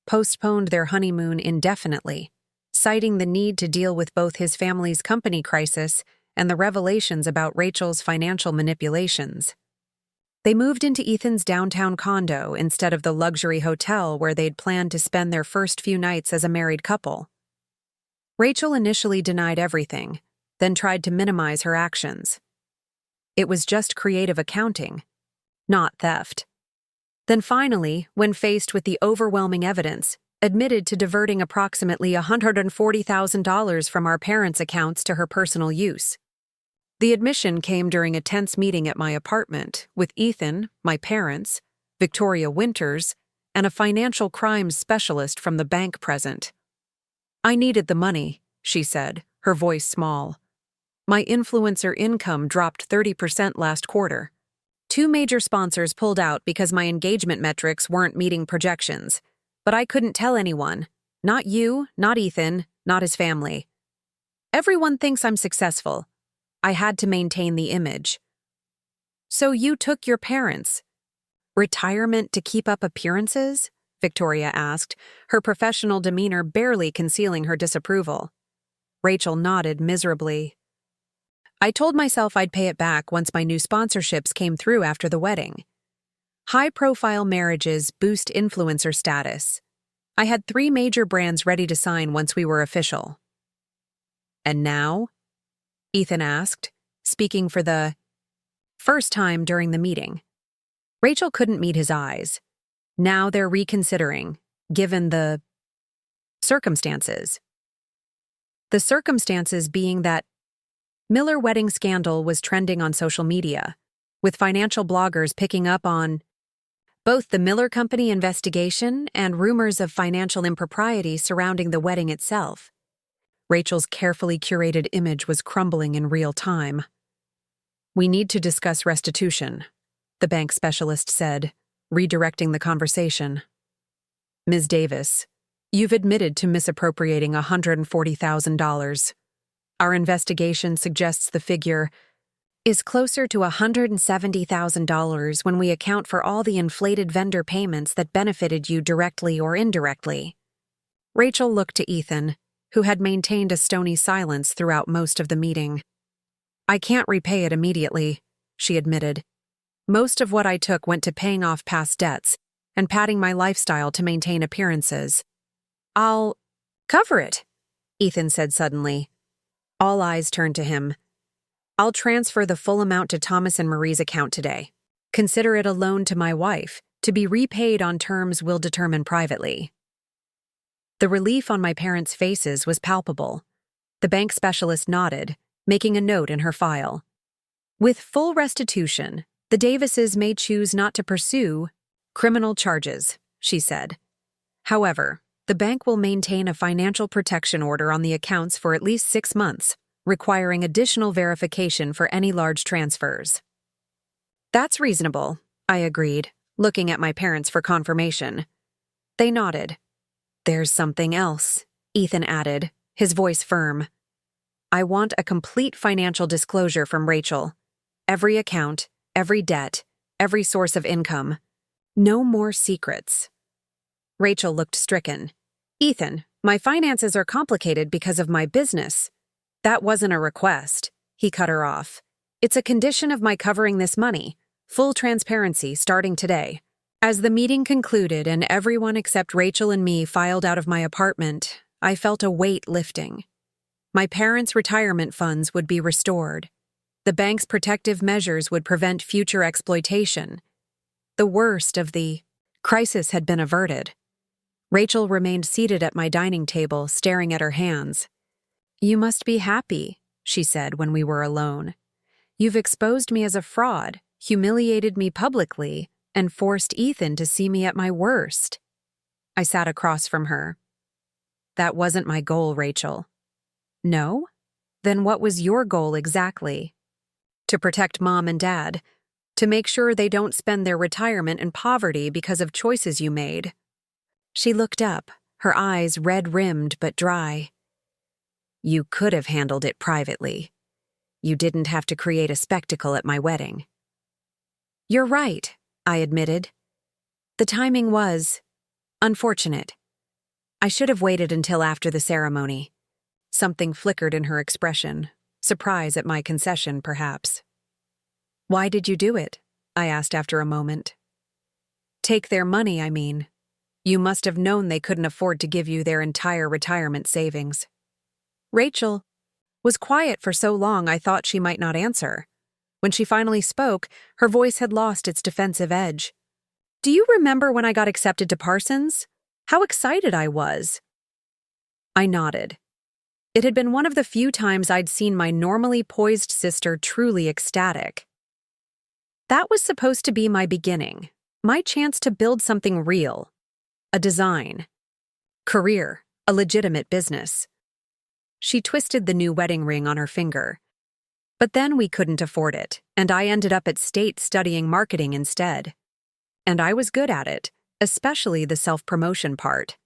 postponed their honeymoon indefinitely, citing the need to deal with both his family's company crisis and the revelations about Rachel's financial manipulations. They moved into Ethan's downtown condo instead of the luxury hotel where they'd planned to spend their first few nights as a married couple. Rachel initially denied everything, then tried to minimize her actions. It was just creative accounting, not theft. Then finally, when faced with the overwhelming evidence, admitted to diverting approximately $140,000 from our parents' accounts to her personal use. The admission came during a tense meeting at my apartment with Ethan, my parents, Victoria Winters, and a financial crimes specialist from the bank present. "I needed the money," she said, her voice small. "My influencer income dropped 30% last quarter. 2 major sponsors pulled out because my engagement metrics weren't meeting projections, but I couldn't tell anyone. Not you, not Ethan, not his family. Everyone thinks I'm successful. I had to maintain the image." "So you took your parents' retirement to keep up appearances?" Victoria asked, her professional demeanor barely concealing her disapproval. Rachel nodded miserably. I told myself I'd pay it back once my new sponsorships came through after the wedding. High-profile marriages boost influencer status. I had 3 major brands ready to sign once we were official. And now? Ethan asked, speaking for the first time during the meeting. Rachel couldn't meet his eyes. Now they're reconsidering, given the circumstances. The circumstances being that Miller wedding scandal was trending on social media, with financial bloggers picking up on both the Miller Company investigation and rumors of financial impropriety surrounding the wedding itself. Rachel's carefully curated image was crumbling in real time. We need to discuss restitution, the bank specialist said, redirecting the conversation. Ms. Davis, you've admitted to misappropriating $140,000. Our investigation suggests the figure is closer to $170,000 when we account for all the inflated vendor payments that benefited you directly or indirectly. Rachel looked to Ethan, who had maintained a stony silence throughout most of the meeting. I can't repay it immediately, she admitted. Most of what I took went to paying off past debts and padding my lifestyle to maintain appearances. I'll cover it, Ethan said suddenly. All eyes turned to him. I'll transfer the full amount to Thomas and Marie's account today. Consider it a loan to my wife, to be repaid on terms we'll determine privately. The relief on my parents' faces was palpable. The bank specialist nodded, making a note in her file. With full restitution, the Davises may choose not to pursue criminal charges, she said. However, the bank will maintain a financial protection order on the accounts for at least 6 months, requiring additional verification for any large transfers. That's reasonable, I agreed, looking at my parents for confirmation. They nodded. There's something else, Ethan added, his voice firm. I want a complete financial disclosure from Rachel. Every account, every debt, every source of income. No more secrets. Rachel looked stricken. Ethan, my finances are complicated because of my business. That wasn't a request, he cut her off. It's a condition of my covering this money. Full transparency starting today. As the meeting concluded and everyone except Rachel and me filed out of my apartment, I felt a weight lifting. My parents' retirement funds would be restored. The bank's protective measures would prevent future exploitation. The worst of the crisis had been averted. Rachel remained seated at my dining table, staring at her hands. You must be happy, she said when we were alone. You've exposed me as a fraud, humiliated me publicly, and forced Ethan to see me at my worst. I sat across from her. That wasn't my goal, Rachel. No? Then what was your goal exactly? To protect Mom and Dad, to make sure they don't spend their retirement in poverty because of choices you made. She looked up, her eyes red-rimmed but dry. You could have handled it privately. You didn't have to create a spectacle at my wedding. You're right, I admitted. The timing was unfortunate. I should have waited until after the ceremony. Something flickered in her expression, surprise at my concession, perhaps. Why did you do it? I asked after a moment. Take their money, I mean. You must have known they couldn't afford to give you their entire retirement savings. Rachel was quiet for so long I thought she might not answer. When she finally spoke, her voice had lost its defensive edge. Do you remember when I got accepted to Parsons? How excited I was. I nodded. It had been one of the few times I'd seen my normally poised sister truly ecstatic. That was supposed to be my beginning, my chance to build something real. A design. Career. A legitimate business. She twisted the new wedding ring on her finger. But then we couldn't afford it, and I ended up at State studying marketing instead. And I was good at it, especially the self-promotion part.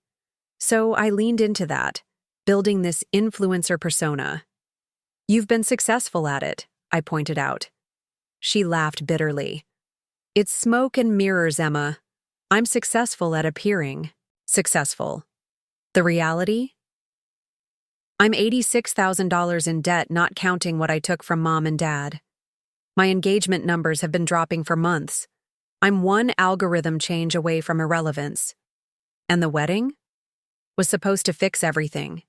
So I leaned into that, building this influencer persona. You've been successful at it, I pointed out. She laughed bitterly. It's smoke and mirrors, Emma. I'm successful at appearing successful. The reality? I'm $86,000 in debt, not counting what I took from mom and dad. My engagement numbers have been dropping for months. I'm one algorithm change away from irrelevance. And the wedding? Was supposed to fix everything.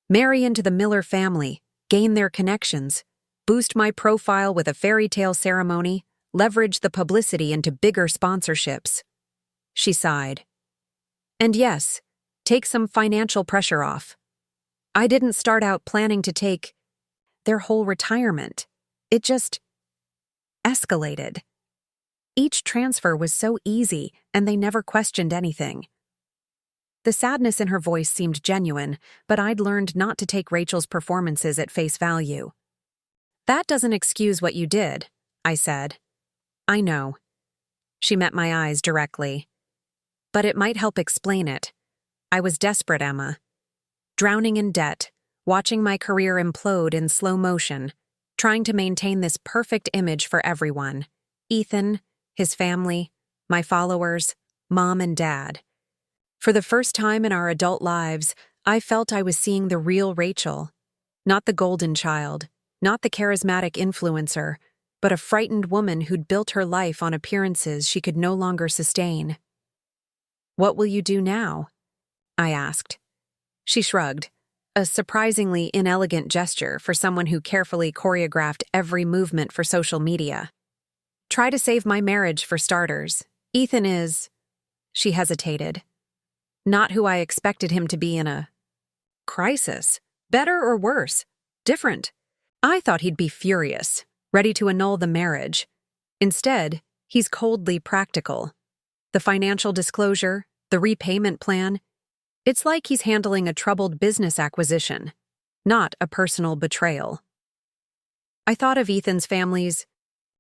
Marry into the Miller family, gain their connections, boost my profile with a fairy tale ceremony, leverage the publicity into bigger sponsorships. She sighed. And yes, take some financial pressure off. I didn't start out planning to take their whole retirement. It just escalated. Each transfer was so easy, and they never questioned anything. The sadness in her voice seemed genuine, but I'd learned not to take Rachel's performances at face value. That doesn't excuse what you did, I said. I know. She met my eyes directly. But it might help explain it. I was desperate, Emma. Drowning in debt, watching my career implode in slow motion, trying to maintain this perfect image for everyone. Ethan, his family, my followers, mom and dad. For the first time in our adult lives, I felt I was seeing the real Rachel. Not the golden child, not the charismatic influencer, but a frightened woman who'd built her life on appearances she could no longer sustain. What will you do now? I asked. She shrugged, a surprisingly inelegant gesture for someone who carefully choreographed every movement for social media. Try to save my marriage for starters. Ethan is... She hesitated. Not who I expected him to be in a... crisis. Better or worse? Different. I thought he'd be furious, ready to annul the marriage. Instead, he's coldly practical. The financial disclosure, the repayment plan... It's like he's handling a troubled business acquisition, not a personal betrayal. I thought of Ethan's family's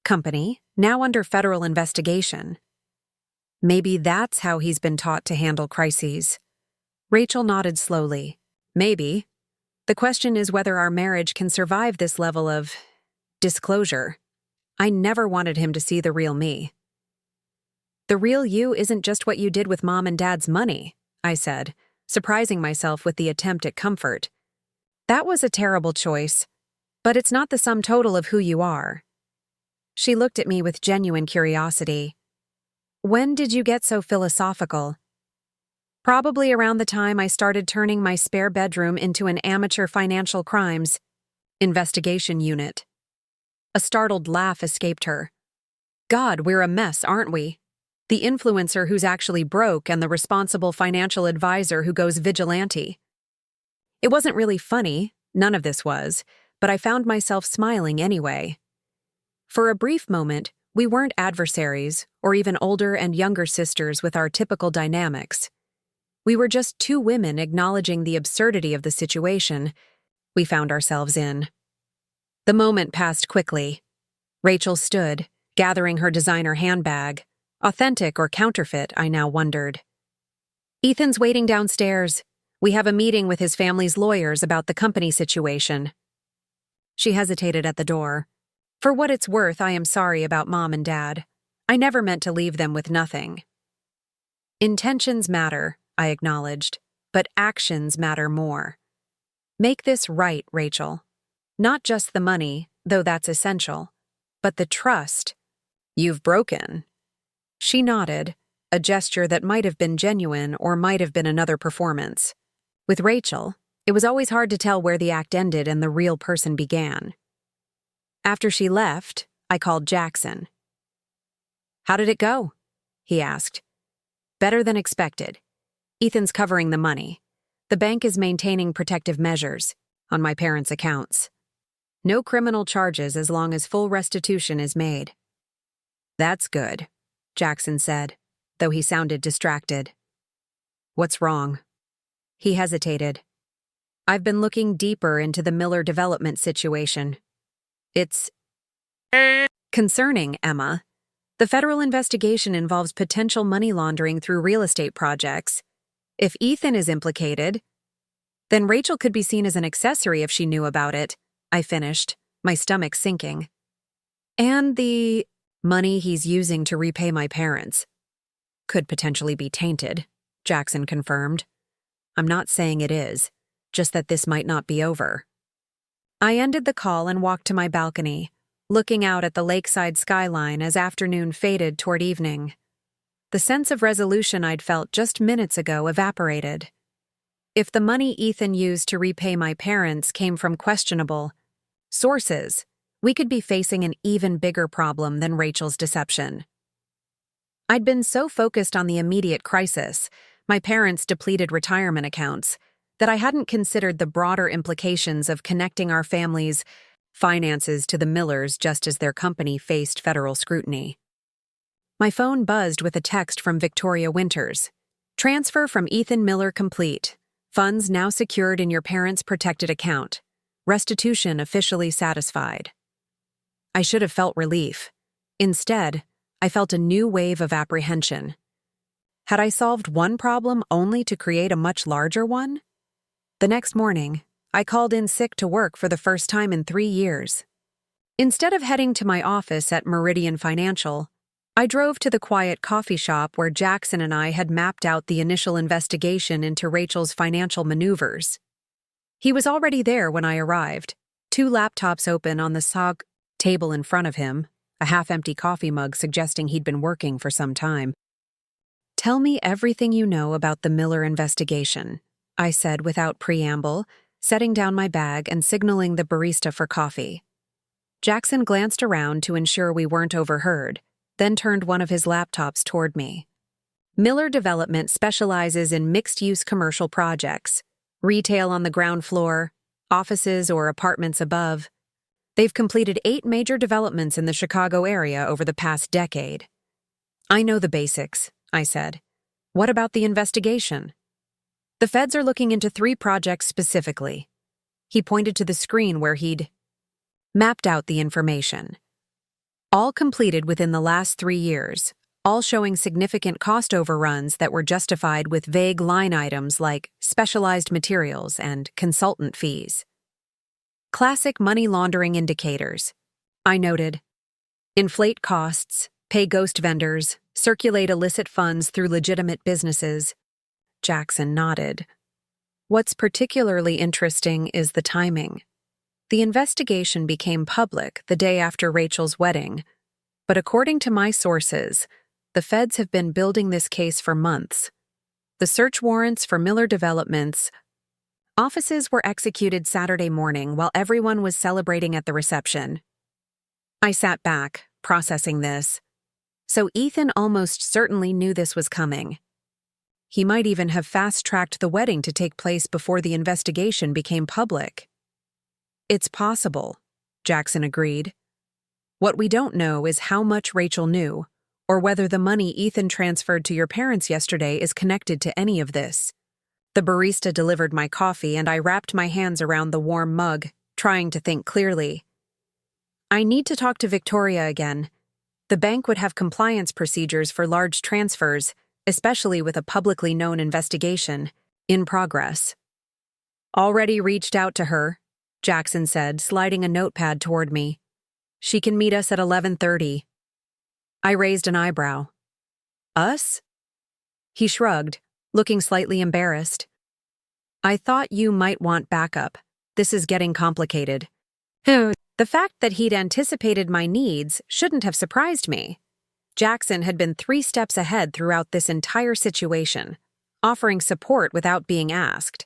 company, now under federal investigation. Maybe that's how he's been taught to handle crises. Rachel nodded slowly. Maybe. The question is whether our marriage can survive this level of disclosure. I never wanted him to see the real me. The real you isn't just what you did with mom and dad's money, I said, surprising myself with the attempt at comfort. That was a terrible choice, but it's not the sum total of who you are. She looked at me with genuine curiosity. When did you get so philosophical? Probably around the time I started turning my spare bedroom into an amateur financial crimes investigation unit. A startled laugh escaped her. God, we're a mess, aren't we? The influencer who's actually broke and the responsible financial advisor who goes vigilante. It wasn't really funny, none of this was, but I found myself smiling anyway. For a brief moment, we weren't adversaries or even older and younger sisters with our typical dynamics. We were just two women acknowledging the absurdity of the situation we found ourselves in. The moment passed quickly. Rachel stood, gathering her designer handbag. Authentic or counterfeit, I now wondered. Ethan's waiting downstairs. We have a meeting with his family's lawyers about the company situation. She hesitated at the door. For what it's worth, I am sorry about mom and dad. I never meant to leave them with nothing. Intentions matter, I acknowledged, but actions matter more. Make this right, Rachel. Not just the money, though that's essential, but the trust you've broken. She nodded, a gesture that might have been genuine or might have been another performance. With Rachel, it was always hard to tell where the act ended and the real person began. After she left, I called Jackson. How did it go? He asked. Better than expected. Ethan's covering the money. The bank is maintaining protective measures on my parents' accounts. No criminal charges as long as full restitution is made. That's good, Jackson said, though he sounded distracted. What's wrong? He hesitated. I've been looking deeper into the Miller development situation. It's concerning, Emma. The federal investigation involves potential money laundering through real estate projects. If Ethan is implicated, then Rachel could be seen as an accessory if she knew about it, I finished, my stomach sinking. And the money he's using to repay my parents. could potentially be tainted, Jackson confirmed. I'm not saying it is, just that this might not be over. I ended the call and walked to my balcony, looking out at the lakeside skyline as afternoon faded toward evening. The sense of resolution I'd felt just minutes ago evaporated. If the money Ethan used to repay my parents came from questionable sources, we could be facing an even bigger problem than Rachel's deception. I'd been so focused on the immediate crisis, my parents' depleted retirement accounts, that I hadn't considered the broader implications of connecting our family's finances to the Millers just as their company faced federal scrutiny. My phone buzzed with a text from Victoria Winters. Transfer from Ethan Miller complete. Funds now secured in your parents' protected account. Restitution officially satisfied. I should have felt relief. Instead, I felt a new wave of apprehension. Had I solved one problem only to create a much larger one? The next morning, I called in sick to work for the first time in 3 years. Instead of heading to my office at Meridian Financial, I drove to the quiet coffee shop where Jackson and I had mapped out the initial investigation into Rachel's financial maneuvers. He was already there when I arrived, 2 laptops open on the SOG table in front of him, a half-empty coffee mug suggesting he'd been working for some time. Tell me everything you know about the Miller investigation, I said without preamble, setting down my bag and signaling the barista for coffee. Jackson glanced around to ensure we weren't overheard, then turned one of his laptops toward me. Miller Development specializes in mixed-use commercial projects, retail on the ground floor, offices or apartments above. They've completed 8 major developments in the Chicago area over the past decade. I know the basics, I said. What about the investigation? The feds are looking into 3 projects specifically. He pointed to the screen where he'd mapped out the information. All completed within the last 3 years, all showing significant cost overruns that were justified with vague line items like specialized materials and consultant fees. Classic money laundering indicators, I noted. Inflate costs, pay ghost vendors, circulate illicit funds through legitimate businesses. Jackson nodded. What's particularly interesting is the timing. The investigation became public the day after Rachel's wedding, but according to my sources, the feds have been building this case for months. The search warrants for Miller Development's offices were executed Saturday morning while everyone was celebrating at the reception. I sat back, processing this. So Ethan almost certainly knew this was coming. He might even have fast-tracked the wedding to take place before the investigation became public. It's possible, Jackson agreed. What we don't know is how much Rachel knew, or whether the money Ethan transferred to your parents yesterday is connected to any of this. The barista delivered my coffee and I wrapped my hands around the warm mug, trying to think clearly. I need to talk to Victoria again. The bank would have compliance procedures for large transfers, especially with a publicly known investigation in progress. Already reached out to her, Jackson said, sliding a notepad toward me. She can meet us at 11:30. I raised an eyebrow. Us? He shrugged, looking slightly embarrassed. I thought you might want backup. This is getting complicated. The fact that he'd anticipated my needs shouldn't have surprised me. Jackson had been 3 steps ahead throughout this entire situation, offering support without being asked.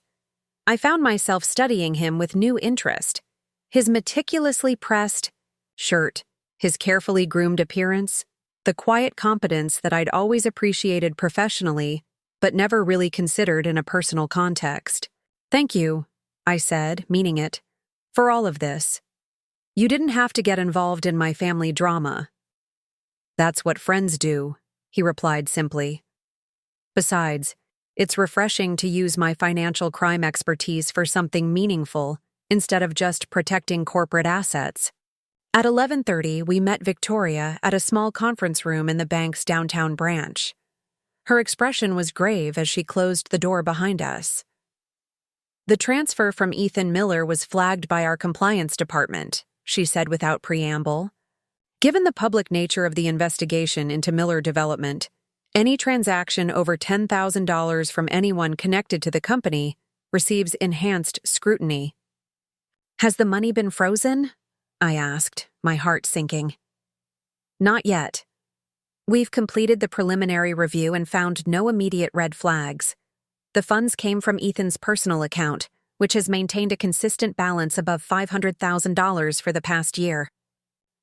I found myself studying him with new interest. His meticulously pressed shirt, his carefully groomed appearance, the quiet competence that I'd always appreciated professionally, but never really considered in a personal context. Thank you, I said, meaning it, for all of this. You didn't have to get involved in my family drama. That's what friends do, he replied simply. Besides, it's refreshing to use my financial crime expertise for something meaningful instead of just protecting corporate assets. At 11:30, we met Victoria at a small conference room in the bank's downtown branch. Her expression was grave as she closed the door behind us. The transfer from Ethan Miller was flagged by our compliance department, she said without preamble. Given the public nature of the investigation into Miller Development, Any transaction over $10,000 from anyone connected to the company receives enhanced scrutiny. Has the money been frozen? I asked, my heart sinking. Not yet. We've completed the preliminary review and found no immediate red flags. The funds came from Ethan's personal account, which has maintained a consistent balance above $500,000 for the past year.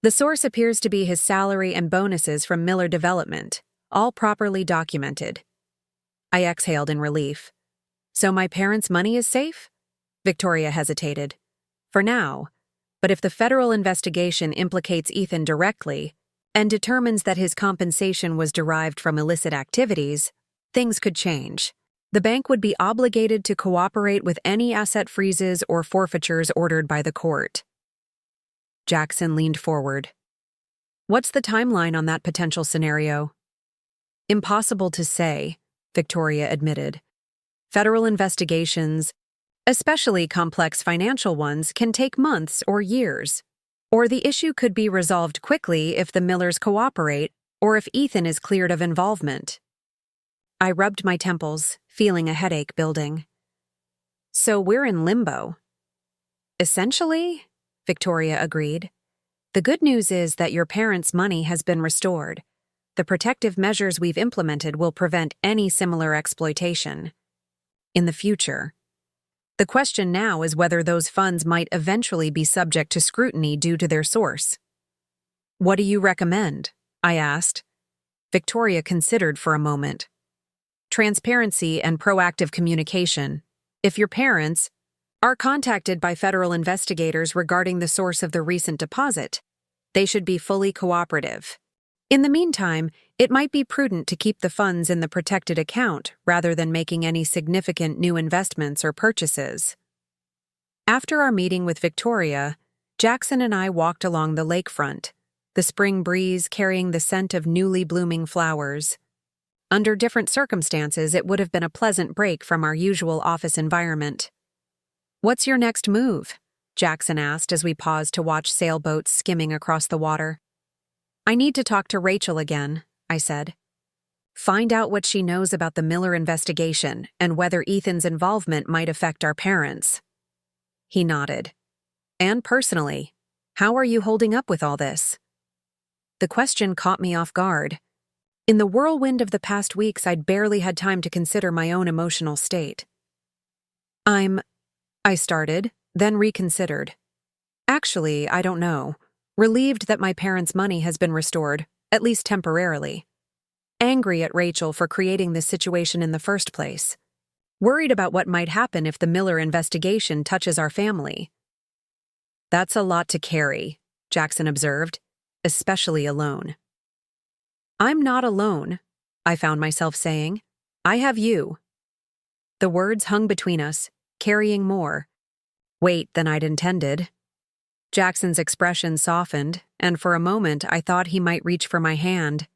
The source appears to be his salary and bonuses from Miller Development, all properly documented. I exhaled in relief. So my parents' money is safe? Victoria hesitated. For now. But if the federal investigation implicates Ethan directly and determines that his compensation was derived from illicit activities, things could change. The bank would be obligated to cooperate with any asset freezes or forfeitures ordered by the court. Jackson leaned forward. What's the timeline on that potential scenario? Impossible to say, Victoria admitted. Federal investigations, especially complex financial ones, can take months or years. Or the issue could be resolved quickly if the Millers cooperate or if Ethan is cleared of involvement. I rubbed my temples, feeling a headache building. So we're in limbo. Essentially, Victoria agreed. The good news is that your parents' money has been restored. The protective measures we've implemented will prevent any similar exploitation in the future. The question now is whether those funds might eventually be subject to scrutiny due to their source. What do you recommend? I asked. Victoria considered for a moment. Transparency and proactive communication. If your parents are contacted by federal investigators regarding the source of the recent deposit, they should be fully cooperative. In the meantime, it might be prudent to keep the funds in the protected account rather than making any significant new investments or purchases. After our meeting with Victoria, Jackson and I walked along the lakefront, the spring breeze carrying the scent of newly blooming flowers. Under different circumstances, it would have been a pleasant break from our usual office environment. What's your next move? Jackson asked as we paused to watch sailboats skimming across the water. I need to talk to Rachel again, I said. Find out what she knows about the Miller investigation and whether Ethan's involvement might affect our parents. He nodded. And personally, how are you holding up with all this? The question caught me off guard. In the whirlwind of the past weeks, I'd barely had time to consider my own emotional state. I started, then reconsidered. Actually, I don't know. Relieved that my parents' money has been restored, at least temporarily. Angry at Rachel for creating this situation in the first place. Worried about what might happen if the Miller investigation touches our family. That's a lot to carry, Jackson observed, especially alone. I'm not alone, I found myself saying. I have you. The words hung between us, carrying more weight than I'd intended. Jackson's expression softened, and for a moment I thought he might reach for my hand.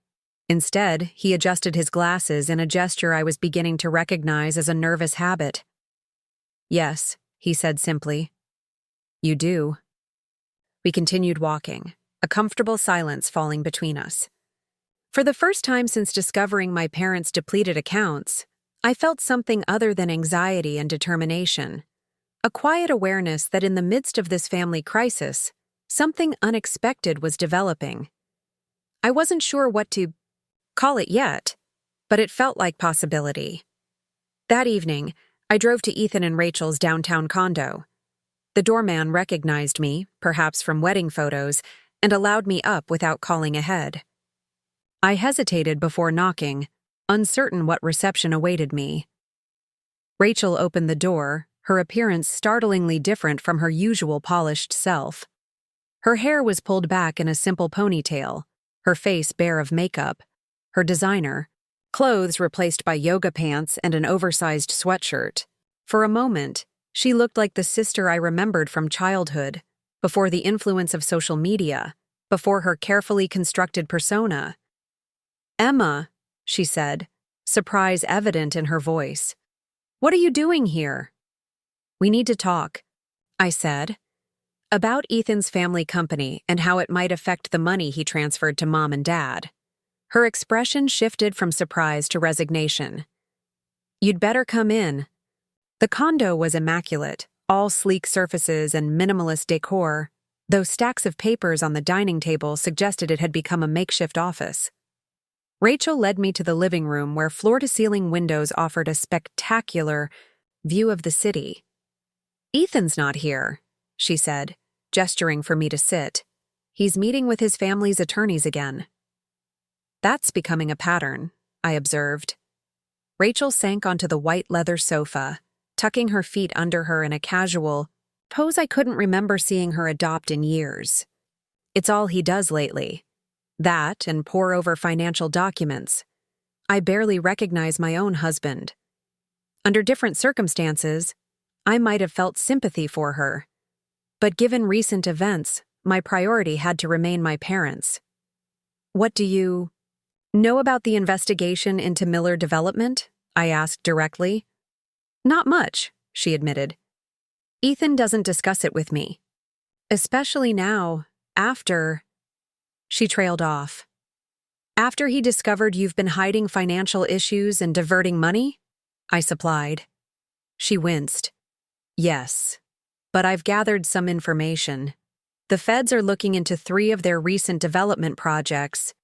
Instead, he adjusted his glasses in a gesture I was beginning to recognize as a nervous habit. Yes, he said simply. You do. We continued walking, a comfortable silence falling between us. For the first time since discovering my parents' depleted accounts, I felt something other than anxiety and determination. A quiet awareness that in the midst of this family crisis, something unexpected was developing. I wasn't sure what to call it yet, but it felt like possibility. That evening, I drove to Ethan and Rachel's downtown condo. The doorman recognized me, perhaps from wedding photos, and allowed me up without calling ahead. I hesitated before knocking, uncertain what reception awaited me. Rachel opened the door, her appearance startlingly different from her usual polished self. Her hair was pulled back in a simple ponytail, her face bare of makeup, her designer clothes replaced by yoga pants and an oversized sweatshirt. For a moment, she looked like the sister I remembered from childhood, before the influence of social media, before her carefully constructed persona. Emma, she said, surprise evident in her voice. What are you doing here? We need to talk, I said, about Ethan's family company and how it might affect the money he transferred to Mom and Dad. Her expression shifted from surprise to resignation. "You'd better come in." The condo was immaculate, all sleek surfaces and minimalist decor, though stacks of papers on the dining table suggested it had become a makeshift office. Rachel led me to the living room where floor-to-ceiling windows offered a spectacular view of the city. "Ethan's not here," she said, gesturing for me to sit. "He's meeting with his family's attorneys again." "That's becoming a pattern," I observed. Rachel sank onto the white leather sofa, tucking her feet under her in a casual pose I couldn't remember seeing her adopt in years. "It's all he does lately. That and pore over financial documents. I barely recognize my own husband. Under different circumstances, I might have felt sympathy for her. But given recent events, my priority had to remain my parents." "What do you know about the investigation into Miller Development?" I asked directly. "Not much," she admitted. "Ethan doesn't discuss it with me. Especially now, after—" She trailed off. "After he discovered you've been hiding financial issues and diverting money?" I supplied. She winced. "Yes, but I've gathered some information. The feds are looking into 3 of their recent development projects.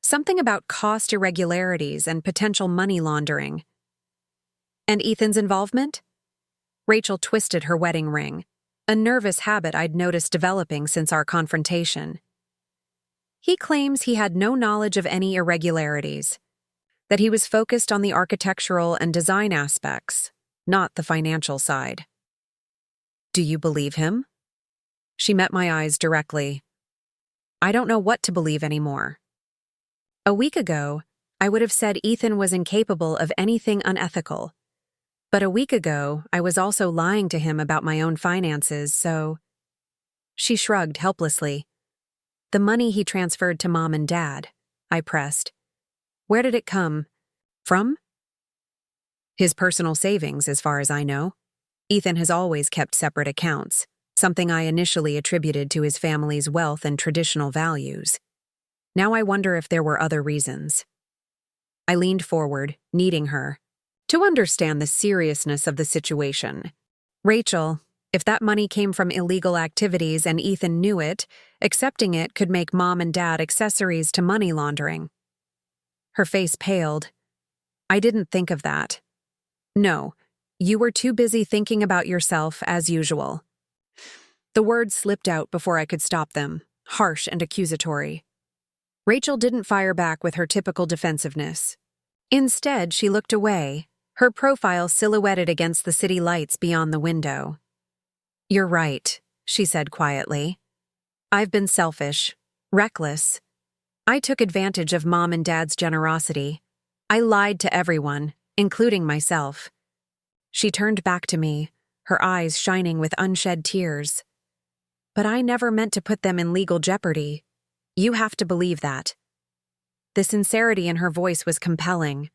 Something about cost irregularities and potential money laundering." "And Ethan's involvement?" Rachel twisted her wedding ring, a nervous habit I'd noticed developing since our confrontation. "He claims he had no knowledge of any irregularities, that he was focused on the architectural and design aspects, not the financial side." "Do you believe him?" She met my eyes directly. "I don't know what to believe anymore. A week ago, I would have said Ethan was incapable of anything unethical. But a week ago, I was also lying to him about my own finances, so—" She shrugged helplessly. "The money he transferred to Mom and Dad," I pressed. "Where did it come from?" "His personal savings, as far as I know. Ethan has always kept separate accounts, something I initially attributed to his family's wealth and traditional values. Now I wonder if there were other reasons." I leaned forward, needing her to understand the seriousness of the situation. "Rachel, if that money came from illegal activities and Ethan knew it, accepting it could make Mom and Dad accessories to money laundering." Her face paled. "I didn't think of that." "No, you were too busy thinking about yourself as usual." The words slipped out before I could stop them, harsh and accusatory. Rachel didn't fire back with her typical defensiveness. Instead, she looked away, her profile silhouetted against the city lights beyond the window. "You're right," she said quietly. "I've been selfish, reckless. I took advantage of Mom and Dad's generosity. I lied to everyone, including myself." She turned back to me, her eyes shining with unshed tears. "But I never meant to put them in legal jeopardy. You have to believe that." The sincerity in her voice was compelling.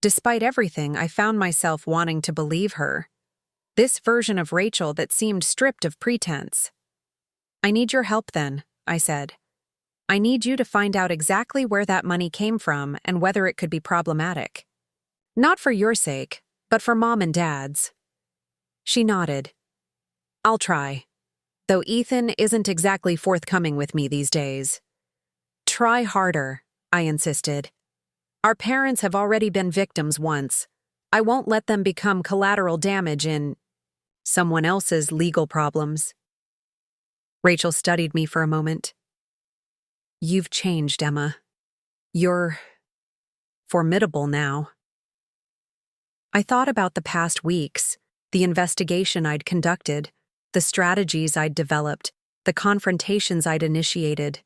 Despite everything, I found myself wanting to believe her. This version of Rachel that seemed stripped of pretense. "I need your help then," I said. "I need you to find out exactly where that money came from and whether it could be problematic. Not for your sake, but for Mom and Dad's." She nodded. "I'll try. Though Ethan isn't exactly forthcoming with me these days." "Try harder," I insisted. "Our parents have already been victims once. I won't let them become collateral damage in someone else's legal problems." Rachel studied me for a moment. "You've changed, Emma. You're formidable now." I thought about the past weeks, the investigation I'd conducted, the strategies I'd developed, the confrontations I'd initiated.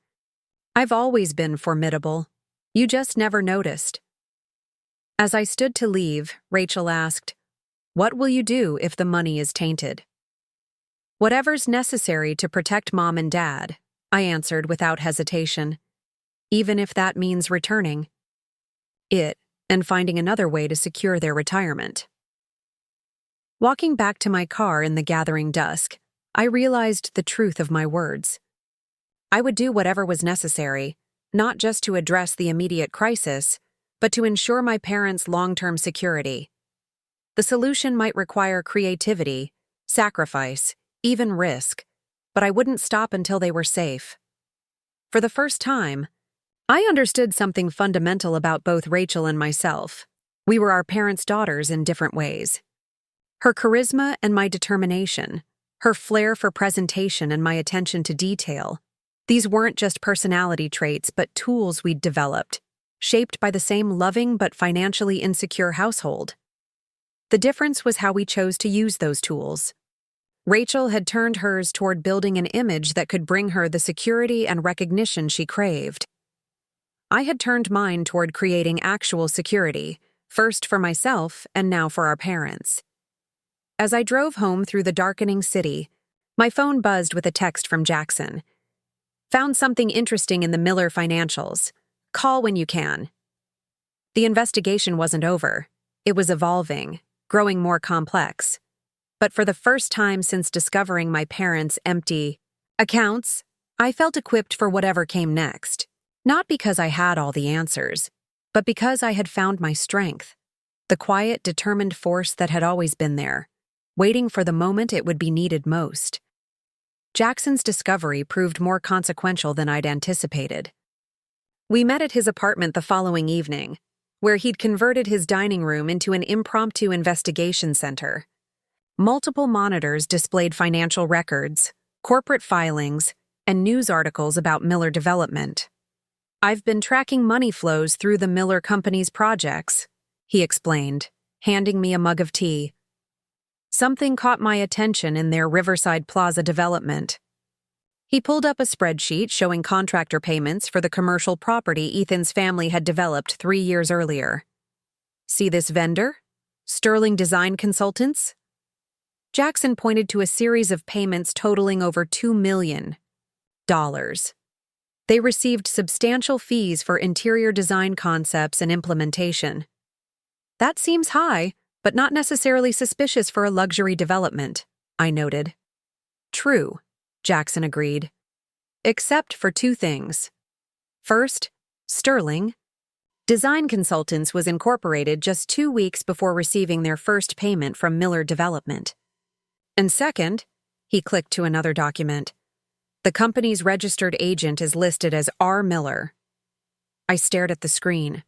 I've always been formidable. You just never noticed. As I stood to leave, Rachel asked, "What will you do if the money is tainted?" "Whatever's necessary to protect Mom and Dad," I answered without hesitation, "even if that means returning it and finding another way to secure their retirement." Walking back to my car in the gathering dusk, I realized the truth of my words. I would do whatever was necessary, not just to address the immediate crisis, but to ensure my parents' long-term security. The solution might require creativity, sacrifice, even risk, but I wouldn't stop until they were safe. For the first time, I understood something fundamental about both Rachel and myself. We were our parents' daughters in different ways. Her charisma and my determination, her flair for presentation and my attention to detail, these weren't just personality traits but tools we'd developed, shaped by the same loving but financially insecure household. The difference was how we chose to use those tools. Rachel had turned hers toward building an image that could bring her the security and recognition she craved. I had turned mine toward creating actual security, first for myself and now for our parents. As I drove home through the darkening city, my phone buzzed with a text from Jackson. Found something interesting in the Miller financials. Call when you can. The investigation wasn't over. It was evolving, growing more complex. But for the first time since discovering my parents' empty accounts, I felt equipped for whatever came next. Not because I had all the answers, but because I had found my strength, the quiet, determined force that had always been there, waiting for the moment it would be needed most. Jackson's discovery proved more consequential than I'd anticipated. We met at his apartment the following evening, where he'd converted his dining room into an impromptu investigation center. Multiple monitors displayed financial records, corporate filings, and news articles about Miller development. I've been tracking money flows through the Miller Company's projects, he explained, handing me a mug of tea. Something caught my attention in their Riverside Plaza development. He pulled up a spreadsheet showing contractor payments for the commercial property Ethan's family had developed 3 years earlier. See this vendor? Sterling Design Consultants? Jackson pointed to a series of payments totaling over $2 million. They received substantial fees for interior design concepts and implementation. That seems high, but not necessarily suspicious for a luxury development, I noted. True, Jackson agreed. Except for 2 things. First, Sterling Design Consultants was incorporated just 2 weeks before receiving their first payment from Miller Development. And second, he clicked to another document. The company's registered agent is listed as R. Miller. I stared at the screen.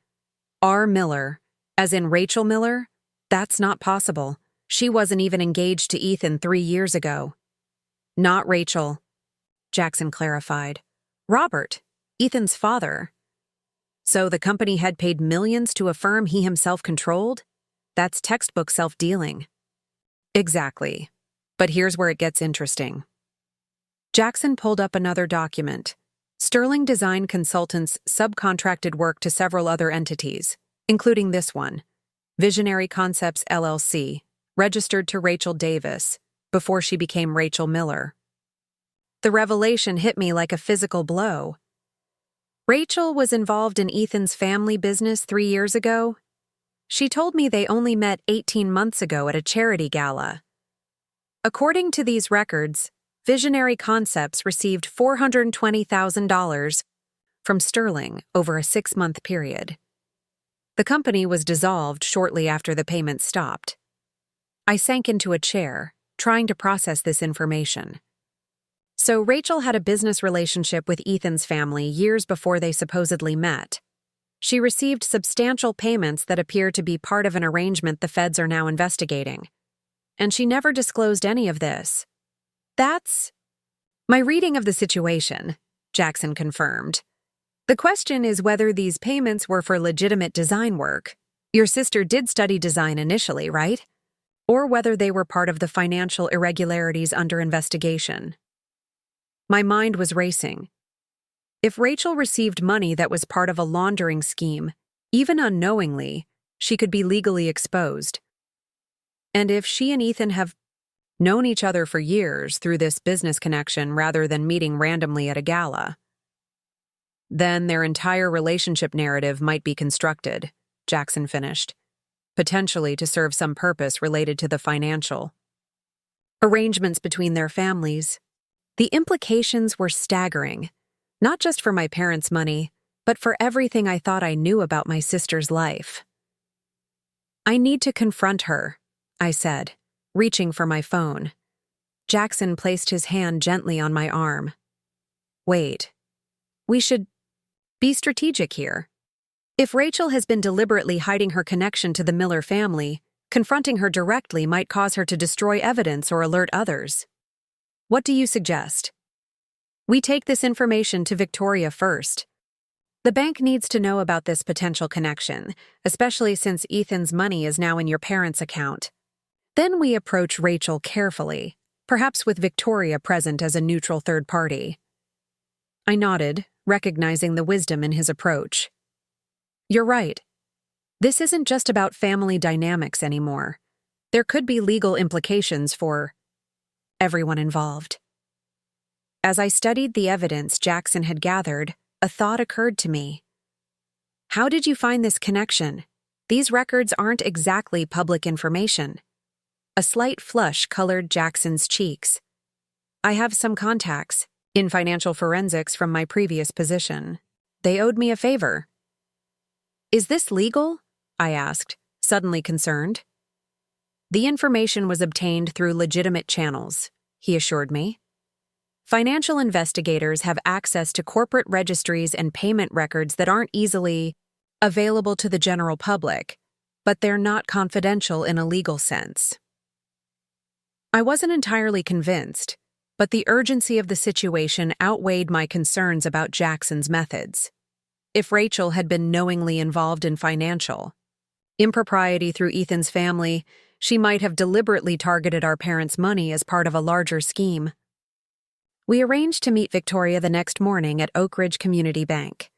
R. Miller, as in Rachel Miller? That's not possible. She wasn't even engaged to Ethan 3 years ago. Not Rachel, Jackson clarified. Robert, Ethan's father. So the company had paid millions to a firm he himself controlled? That's textbook self-dealing. Exactly. But here's where it gets interesting. Jackson pulled up another document. Sterling Design Consultants subcontracted work to several other entities, including this one, Visionary Concepts LLC, registered to Rachel Davis, before she became Rachel Miller. The revelation hit me like a physical blow. Rachel was involved in Ethan's family business 3 years ago. She told me they only met 18 months ago at a charity gala. According to these records, Visionary Concepts received $420,000 from Sterling over a 6-month period. The company was dissolved shortly after the payment stopped. I sank into a chair, trying to process this information. So Rachel had a business relationship with Ethan's family years before they supposedly met. She received substantial payments that appear to be part of an arrangement the feds are now investigating. And she never disclosed any of this. That's my reading of the situation, Jackson confirmed. The question is whether these payments were for legitimate design work. Your sister did study design initially, right? Or whether they were part of the financial irregularities under investigation. My mind was racing. If Rachel received money that was part of a laundering scheme, even unknowingly, she could be legally exposed. And if she and Ethan have known each other for years through this business connection rather than meeting randomly at a gala, then their entire relationship narrative might be constructed, Jackson finished, potentially to serve some purpose related to the financial arrangements between their families. The implications were staggering, not just for my parents' money, but for everything I thought I knew about my sister's life. "I need to confront her," I said, reaching for my phone. Jackson placed his hand gently on my arm. "Wait. We should be strategic here. If Rachel has been deliberately hiding her connection to the Miller family, confronting her directly might cause her to destroy evidence or alert others. What do you suggest? We take this information to Victoria first. The bank needs to know about this potential connection, especially since Ethan's money is now in your parents' account. Then we approach Rachel carefully, perhaps with Victoria present as a neutral third party." I nodded, recognizing the wisdom in his approach. "You're right. This isn't just about family dynamics anymore. There could be legal implications for everyone involved." As I studied the evidence Jackson had gathered, a thought occurred to me. "How did you find this connection? These records aren't exactly public information." A slight flush colored Jackson's cheeks. "I have some contacts in financial forensics from my previous position. They owed me a favor." "Is this legal?" I asked, suddenly concerned. "The information was obtained through legitimate channels," he assured me. "Financial investigators have access to corporate registries and payment records that aren't easily available to the general public, but they're not confidential in a legal sense." I wasn't entirely convinced, but the urgency of the situation outweighed my concerns about Jackson's methods. If Rachel had been knowingly involved in financial impropriety through Ethan's family, she might have deliberately targeted our parents' money as part of a larger scheme. We arranged to meet Victoria the next morning at Oak Ridge Community Bank.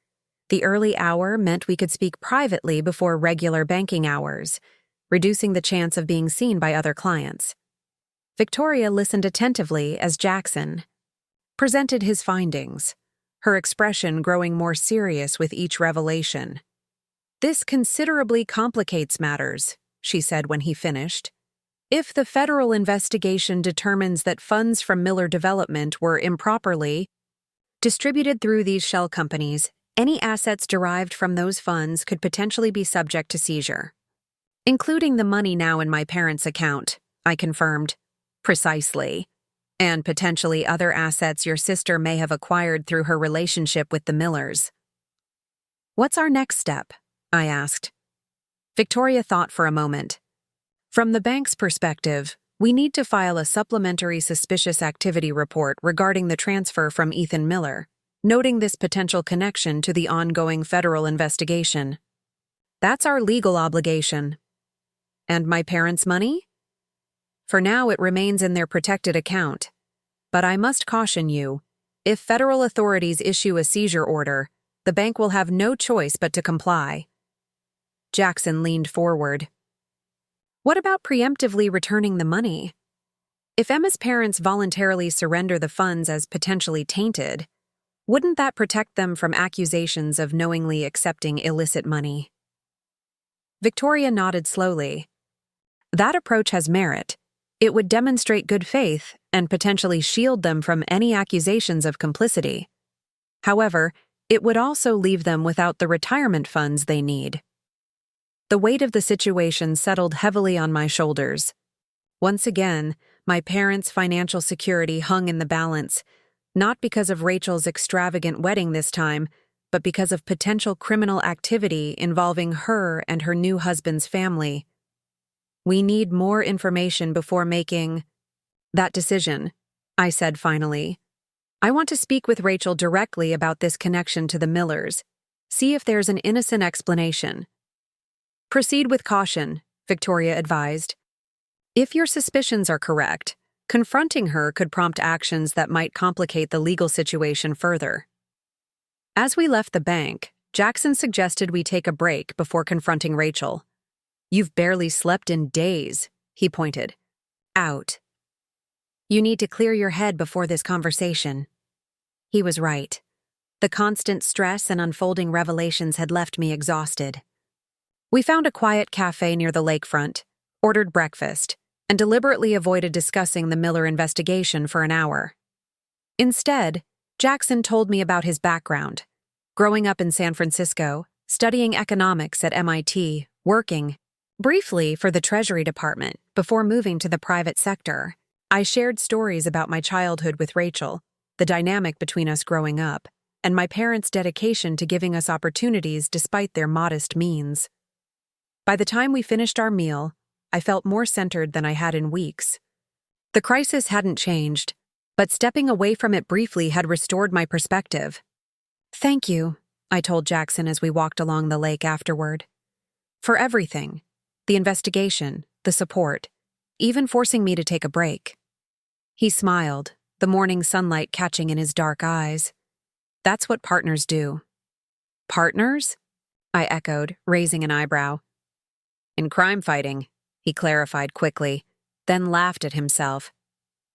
The early hour meant we could speak privately before regular banking hours, reducing the chance of being seen by other clients. Victoria listened attentively as Jackson presented his findings, her expression growing more serious with each revelation. "This considerably complicates matters," she said when he finished. "If the federal investigation determines that funds from Miller Development were improperly distributed through these shell companies, any assets derived from those funds could potentially be subject to seizure. Including the money now in my parents' account," I confirmed. "Precisely. And potentially other assets your sister may have acquired through her relationship with the Millers." "What's our next step?" I asked. Victoria thought for a moment. "From the bank's perspective, we need to file a supplementary suspicious activity report regarding the transfer from Ethan Miller, noting this potential connection to the ongoing federal investigation. That's our legal obligation." "And my parents' money?" "For now, it remains in their protected account. But I must caution you, if federal authorities issue a seizure order, the bank will have no choice but to comply." Jackson leaned forward. "What about preemptively returning the money? If Emma's parents voluntarily surrender the funds as potentially tainted, wouldn't that protect them from accusations of knowingly accepting illicit money?" Victoria nodded slowly. "That approach has merit. It would demonstrate good faith and potentially shield them from any accusations of complicity. However, it would also leave them without the retirement funds they need." The weight of the situation settled heavily on my shoulders. Once again, my parents' financial security hung in the balance, not because of Rachel's extravagant wedding this time, but because of potential criminal activity involving her and her new husband's family. "We need more information before making that decision," I said finally. "I want to speak with Rachel directly about this connection to the Millers. See if there's an innocent explanation." "Proceed with caution," Victoria advised. "If your suspicions are correct, confronting her could prompt actions that might complicate the legal situation further." As we left the bank, Jackson suggested we take a break before confronting Rachel. "You've barely slept in days," he pointed out. "You need to clear your head before this conversation." He was right. The constant stress and unfolding revelations had left me exhausted. We found a quiet cafe near the lakefront, ordered breakfast, and deliberately avoided discussing the Miller investigation for an hour. Instead, Jackson told me about his background, growing up in San Francisco, studying economics at MIT, working briefly for the Treasury Department before moving to the private sector. I shared stories about my childhood with Rachel, the dynamic between us growing up, and my parents' dedication to giving us opportunities despite their modest means. By the time we finished our meal, I felt more centered than I had in weeks. The crisis hadn't changed, but stepping away from it briefly had restored my perspective. "Thank you," I told Jackson as we walked along the lake afterward. "For everything. The investigation, the support, even forcing me to take a break." He smiled, the morning sunlight catching in his dark eyes. "That's what partners do." "Partners?" I echoed, raising an eyebrow. "In crime fighting," he clarified quickly, then laughed at himself.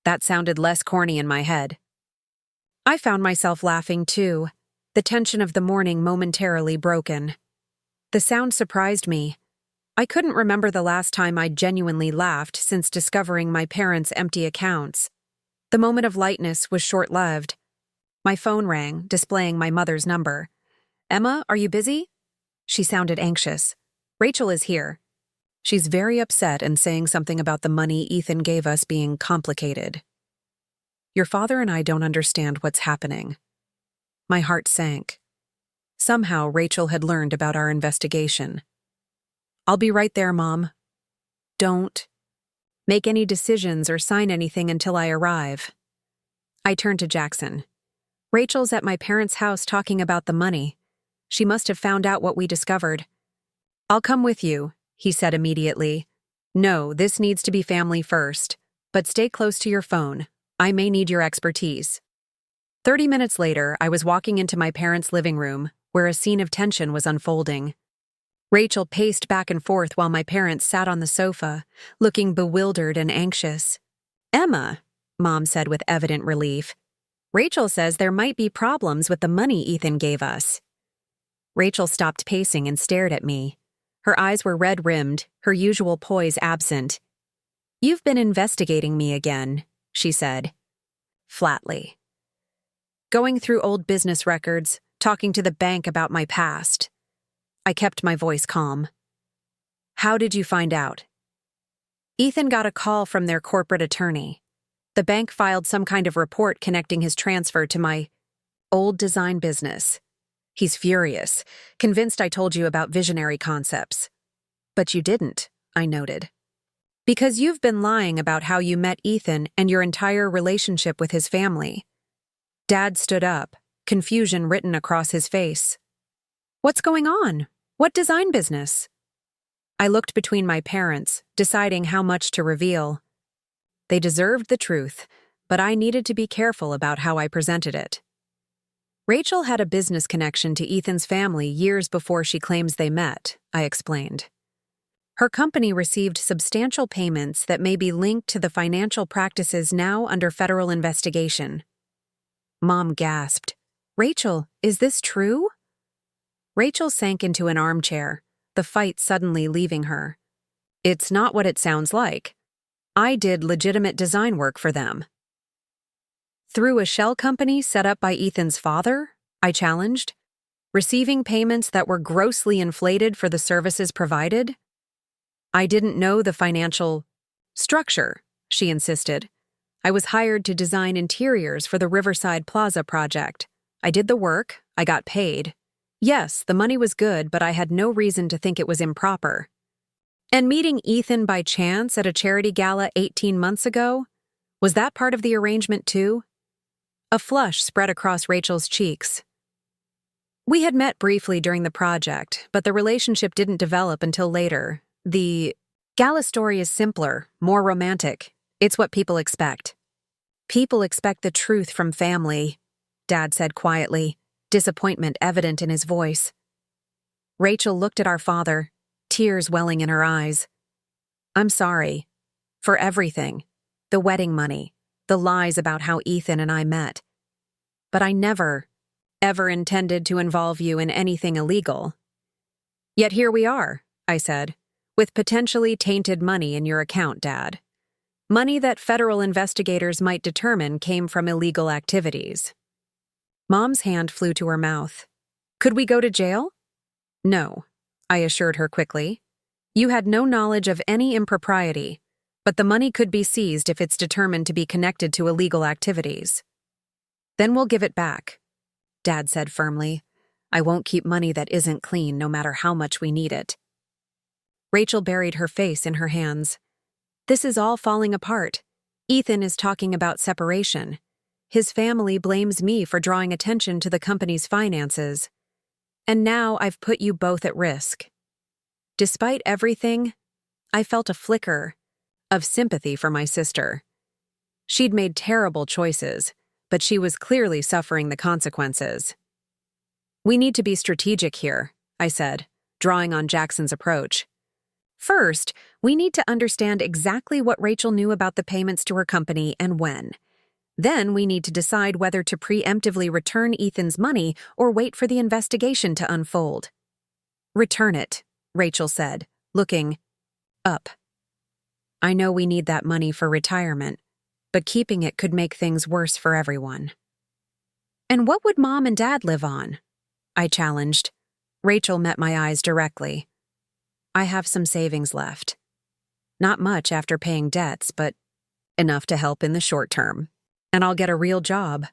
That sounded less corny in my head. I found myself laughing too, the tension of the morning momentarily broken. The sound surprised me. I couldn't remember the last time I'd genuinely laughed since discovering my parents' empty accounts. The moment of lightness was short-lived. My phone rang, displaying my mother's number. "Emma, are you busy?" She sounded anxious. "Rachel is here. She's very upset and saying something about the money Ethan gave us being complicated. Your father and I don't understand what's happening." My heart sank. Somehow Rachel had learned about our investigation. "I'll be right there, Mom. Don't make any decisions or sign anything until I arrive." I turned to Jackson. "Rachel's at my parents' house talking about the money. She must have found out what we discovered." "I'll come with you," he said immediately. "No, this needs to be family first, but stay close to your phone. I may need your expertise." 30 minutes later, I was walking into my parents' living room, where a scene of tension was unfolding. Rachel paced back and forth while my parents sat on the sofa, looking bewildered and anxious. "Emma," Mom said with evident relief, "Rachel says there might be problems with the money Ethan gave us." Rachel stopped pacing and stared at me. Her eyes were red-rimmed, her usual poise absent. "You've been investigating me again," she said, flatly. "Going through old business records, talking to the bank about my past." I kept my voice calm. "How did you find out?" "Ethan got a call from their corporate attorney. The bank filed some kind of report connecting his transfer to my old design business. He's furious, convinced I told you about visionary concepts." "But you didn't," I noted. "Because you've been lying about how you met Ethan and your entire relationship with his family." Dad stood up, confusion written across his face. "What's going on? What design business?" I looked between my parents, deciding how much to reveal. They deserved the truth, but I needed to be careful about how I presented it. "Rachel had a business connection to Ethan's family years before she claims they met," I explained. "Her company received substantial payments that may be linked to the financial practices now under federal investigation." Mom gasped. "Rachel, is this true?" Rachel sank into an armchair, the fight suddenly leaving her. "It's not what it sounds like. I did legitimate design work for them." "Through a shell company set up by Ethan's father?" I challenged. "Receiving payments that were grossly inflated for the services provided?" "I didn't know the financial structure," she insisted. "I was hired to design interiors for the Riverside Plaza project. I did the work, I got paid. Yes, the money was good, but I had no reason to think it was improper." "And meeting Ethan by chance at a charity gala 18 months ago? Was that part of the arrangement too?" A flush spread across Rachel's cheeks. "We had met briefly during the project, but the relationship didn't develop until later. The gala story is simpler, more romantic. It's what people expect." "People expect the truth from family," Dad said quietly, disappointment evident in his voice. Rachel looked at our father, tears welling in her eyes. "I'm sorry. For everything. The wedding money, the lies about how Ethan and I met. But I never, ever intended to involve you in anything illegal." "Yet here we are," I said, "with potentially tainted money in your account, Dad. Money that federal investigators might determine came from illegal activities." Mom's hand flew to her mouth. Could we go to jail? No, I assured her quickly. You had no knowledge of any impropriety, but the money could be seized if it's determined to be connected to illegal activities. Then we'll give it back, Dad said firmly. I won't keep money that isn't clean no matter how much we need it. Rachel buried her face in her hands. This is all falling apart. Ethan is talking about separation. His family blames me for drawing attention to the company's finances. And now I've put you both at risk. Despite everything, I felt a flicker of sympathy for my sister. She'd made terrible choices, but she was clearly suffering the consequences. We need to be strategic here, I said, drawing on Jackson's approach. First, we need to understand exactly what Rachel knew about the payments to her company and when. Then we need to decide whether to preemptively return Ethan's money or wait for the investigation to unfold. Return it, Rachel said, looking up. I know we need that money for retirement, but keeping it could make things worse for everyone. And what would Mom and Dad live on? I challenged. Rachel met my eyes directly. I have some savings left. Not much after paying debts, but enough to help in the short term. And I'll get a real job.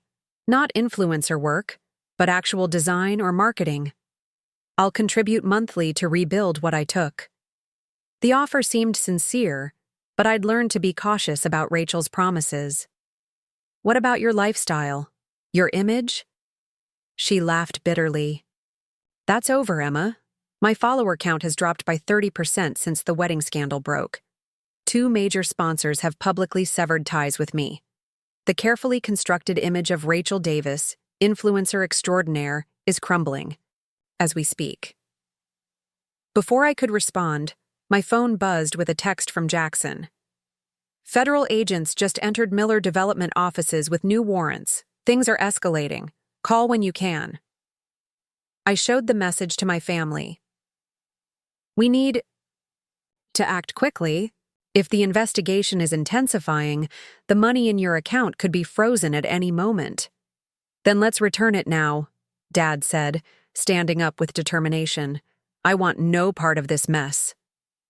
Not influencer work, but actual design or marketing. I'll contribute monthly to rebuild what I took. The offer seemed sincere, but I'd learned to be cautious about Rachel's promises. What about your lifestyle? Your image? She laughed bitterly. That's over, Emma. My follower count has dropped by 30% since the wedding scandal broke. 2 major sponsors have publicly severed ties with me. The carefully constructed image of Rachel Davis, influencer extraordinaire, is crumbling as we speak. Before I could respond, my phone buzzed with a text from Jackson. Federal agents just entered Miller Development offices with new warrants. Things are escalating. Call when you can. I showed the message to my family. We need to act quickly. If the investigation is intensifying, the money in your account could be frozen at any moment. Then let's return it now, Dad said, standing up with determination. I want no part of this mess.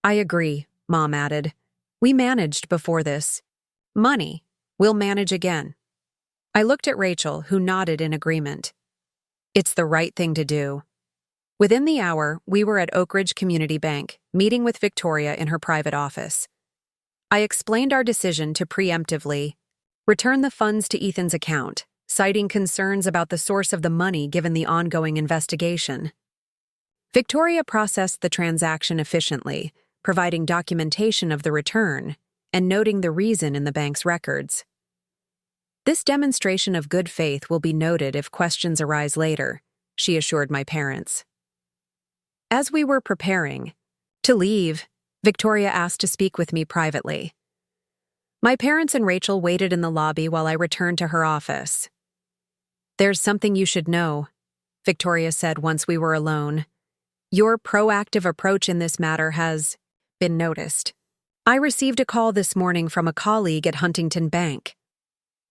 I agree, Mom added. We managed before this. Money, we'll manage again. I looked at Rachel, who nodded in agreement. It's the right thing to do. Within the hour, we were at Oak Ridge Community Bank, meeting with Victoria in her private office. I explained our decision to preemptively return the funds to Ethan's account, citing concerns about the source of the money given the ongoing investigation. Victoria processed the transaction efficiently, providing documentation of the return and noting the reason in the bank's records. This demonstration of good faith will be noted if questions arise later, she assured my parents. As we were preparing to leave, Victoria asked to speak with me privately. My parents and Rachel waited in the lobby while I returned to her office. There's something you should know, Victoria said once we were alone. Your proactive approach in this matter has been noticed. I received a call this morning from a colleague at Huntington Bank.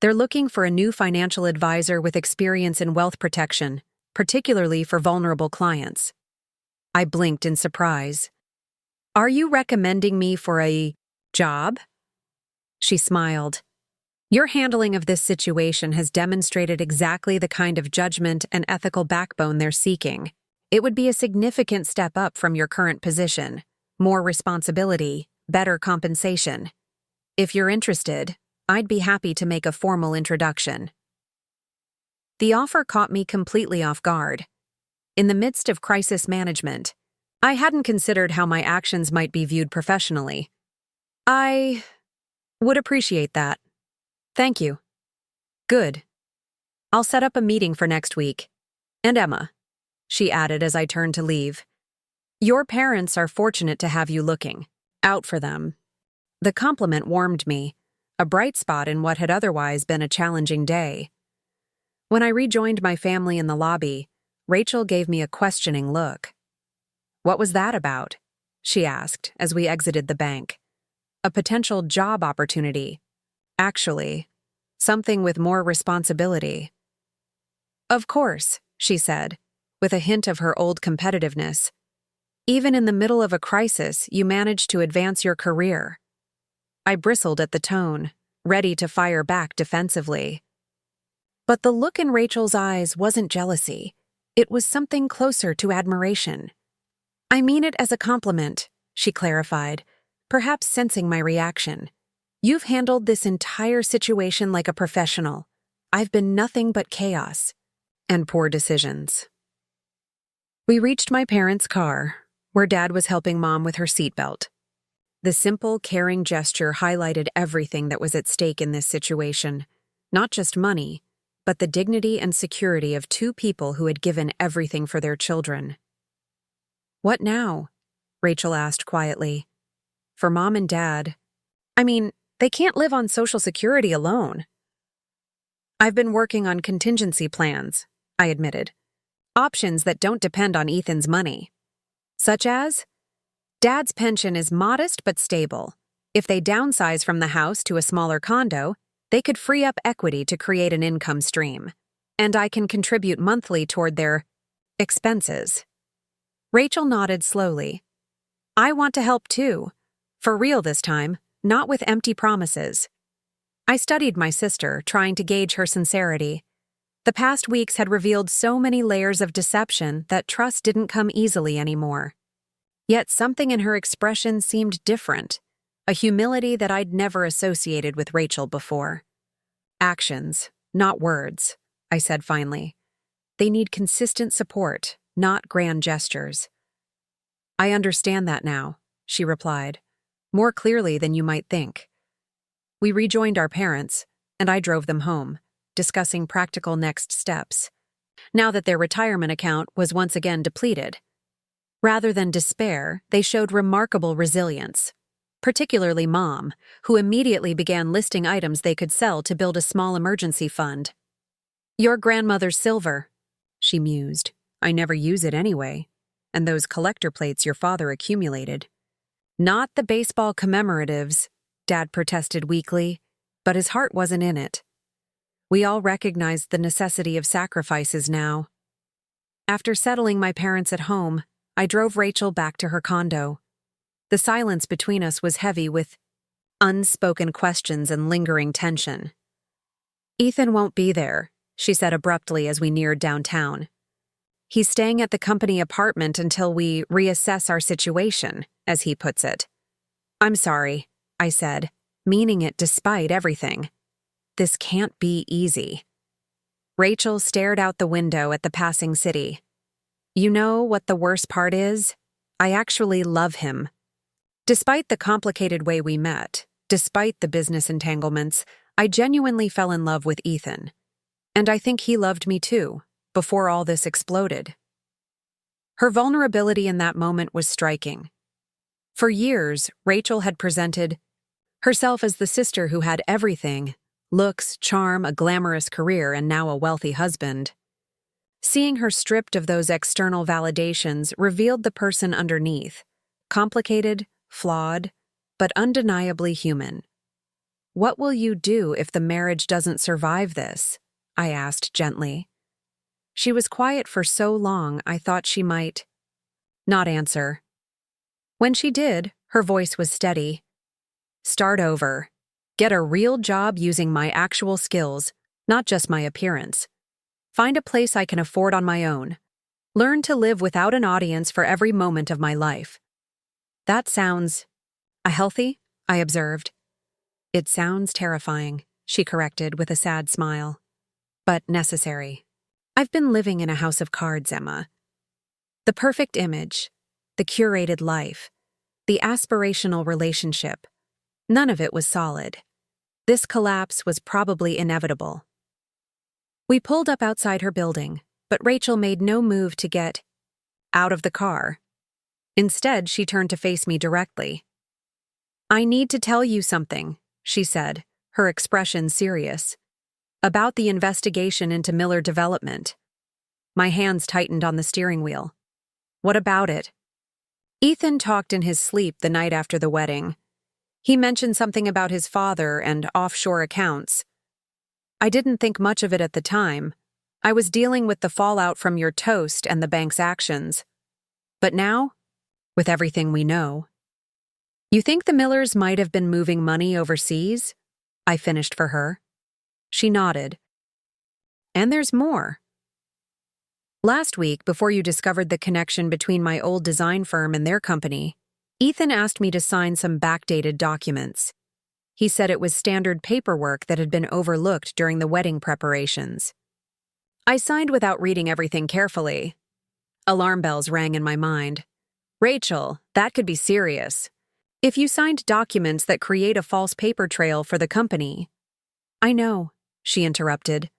They're looking for a new financial advisor with experience in wealth protection, particularly for vulnerable clients. I blinked in surprise. Are you recommending me for a job? She smiled. Your handling of this situation has demonstrated exactly the kind of judgment and ethical backbone they're seeking. It would be a significant step up from your current position. More responsibility, better compensation. If you're interested, I'd be happy to make a formal introduction. The offer caught me completely off guard. In the midst of crisis management, I hadn't considered how my actions might be viewed professionally. I would appreciate that. Thank you. Good. I'll set up a meeting for next week. And Emma, she added as I turned to leave. Your parents are fortunate to have you looking out for them. The compliment warmed me, a bright spot in what had otherwise been a challenging day. When I rejoined my family in the lobby, Rachel gave me a questioning look. What was that about? She asked as we exited the bank. A potential job opportunity. Actually, something with more responsibility. Of course, she said. with a hint of her old competitiveness. Even in the middle of a crisis, you managed to advance your career. I bristled at the tone, ready to fire back defensively. But the look in Rachel's eyes wasn't jealousy. It was something closer to admiration. I mean it as a compliment, she clarified, perhaps sensing my reaction. You've handled this entire situation like a professional. I've been nothing but chaos and poor decisions. We reached my parents' car, where Dad was helping Mom with her seatbelt. The simple, caring gesture highlighted everything that was at stake in this situation. Not just money, but the dignity and security of two people who had given everything for their children. "What now?" Rachel asked quietly. "For Mom and Dad, they can't live on Social Security alone." "I've been working on contingency plans," I admitted. "Options that don't depend on Ethan's money. Such as? Dad's pension is modest but stable. If they downsize from the house to a smaller condo, they could free up equity to create an income stream. And I can contribute monthly toward their expenses." Rachel nodded slowly. "I want to help too. For real this time, not with empty promises." I studied my sister, trying to gauge her sincerity. The past weeks had revealed so many layers of deception that trust didn't come easily anymore. Yet something in her expression seemed different, a humility that I'd never associated with Rachel before. "Actions, not words," I said finally. "They need consistent support, not grand gestures." "I understand that now," she replied, "more clearly than you might think." We rejoined our parents, and I drove them home, discussing practical next steps, now that their retirement account was once again depleted. Rather than despair, they showed remarkable resilience, particularly Mom, who immediately began listing items they could sell to build a small emergency fund. "Your grandmother's silver," she mused. "I never use it anyway. And those collector plates your father accumulated." "Not the baseball commemoratives," Dad protested weakly, but his heart wasn't in it. We all recognized the necessity of sacrifices now. After settling my parents at home, I drove Rachel back to her condo. The silence between us was heavy with unspoken questions and lingering tension. "Ethan won't be there," she said abruptly as we neared downtown. "He's staying at the company apartment until we reassess our situation," as he puts it. "I'm sorry," I said, meaning it despite everything. "This can't be easy." Rachel stared out the window at the passing city. "You know what the worst part is? I actually love him. Despite the complicated way we met, despite the business entanglements, I genuinely fell in love with Ethan. And I think he loved me too, before all this exploded." Her vulnerability in that moment was striking. For years, Rachel had presented herself as the sister who had everything: looks, charm, a glamorous career, and now a wealthy husband. Seeing her stripped of those external validations revealed the person underneath, complicated, flawed, but undeniably human. "What will you do if the marriage doesn't survive this?" I asked gently. She was quiet for so long I thought she might not answer. When she did, her voice was steady. "Start over. Get a real job using my actual skills, not just my appearance. Find a place I can afford on my own. Learn to live without an audience for every moment of my life." "That sounds healthy," I observed. "It sounds terrifying," she corrected with a sad smile. "But necessary. I've been living in a house of cards, Emma. The perfect image, the curated life, the aspirational relationship. None of it was solid. This collapse was probably inevitable." We pulled up outside her building, but Rachel made no move to get out of the car. Instead, she turned to face me directly. "I need to tell you something," she said, her expression serious. "About the investigation into Miller Development." My hands tightened on the steering wheel. "What about it?" "Ethan talked in his sleep the night after the wedding. He mentioned something about his father and offshore accounts. I didn't think much of it at the time. I was dealing with the fallout from your toast and the bank's actions. But now, with everything we know, you think the Millers might have been moving money overseas? I finished for her. She nodded. And there's more. Last week, before you discovered the connection between my old design firm and their company, Ethan asked me to sign some backdated documents. He said it was standard paperwork that had been overlooked during the wedding preparations. I signed without reading everything carefully. Alarm bells rang in my mind. Rachel, that could be serious. If you signed documents that create a false paper trail for the company. I know, she interrupted.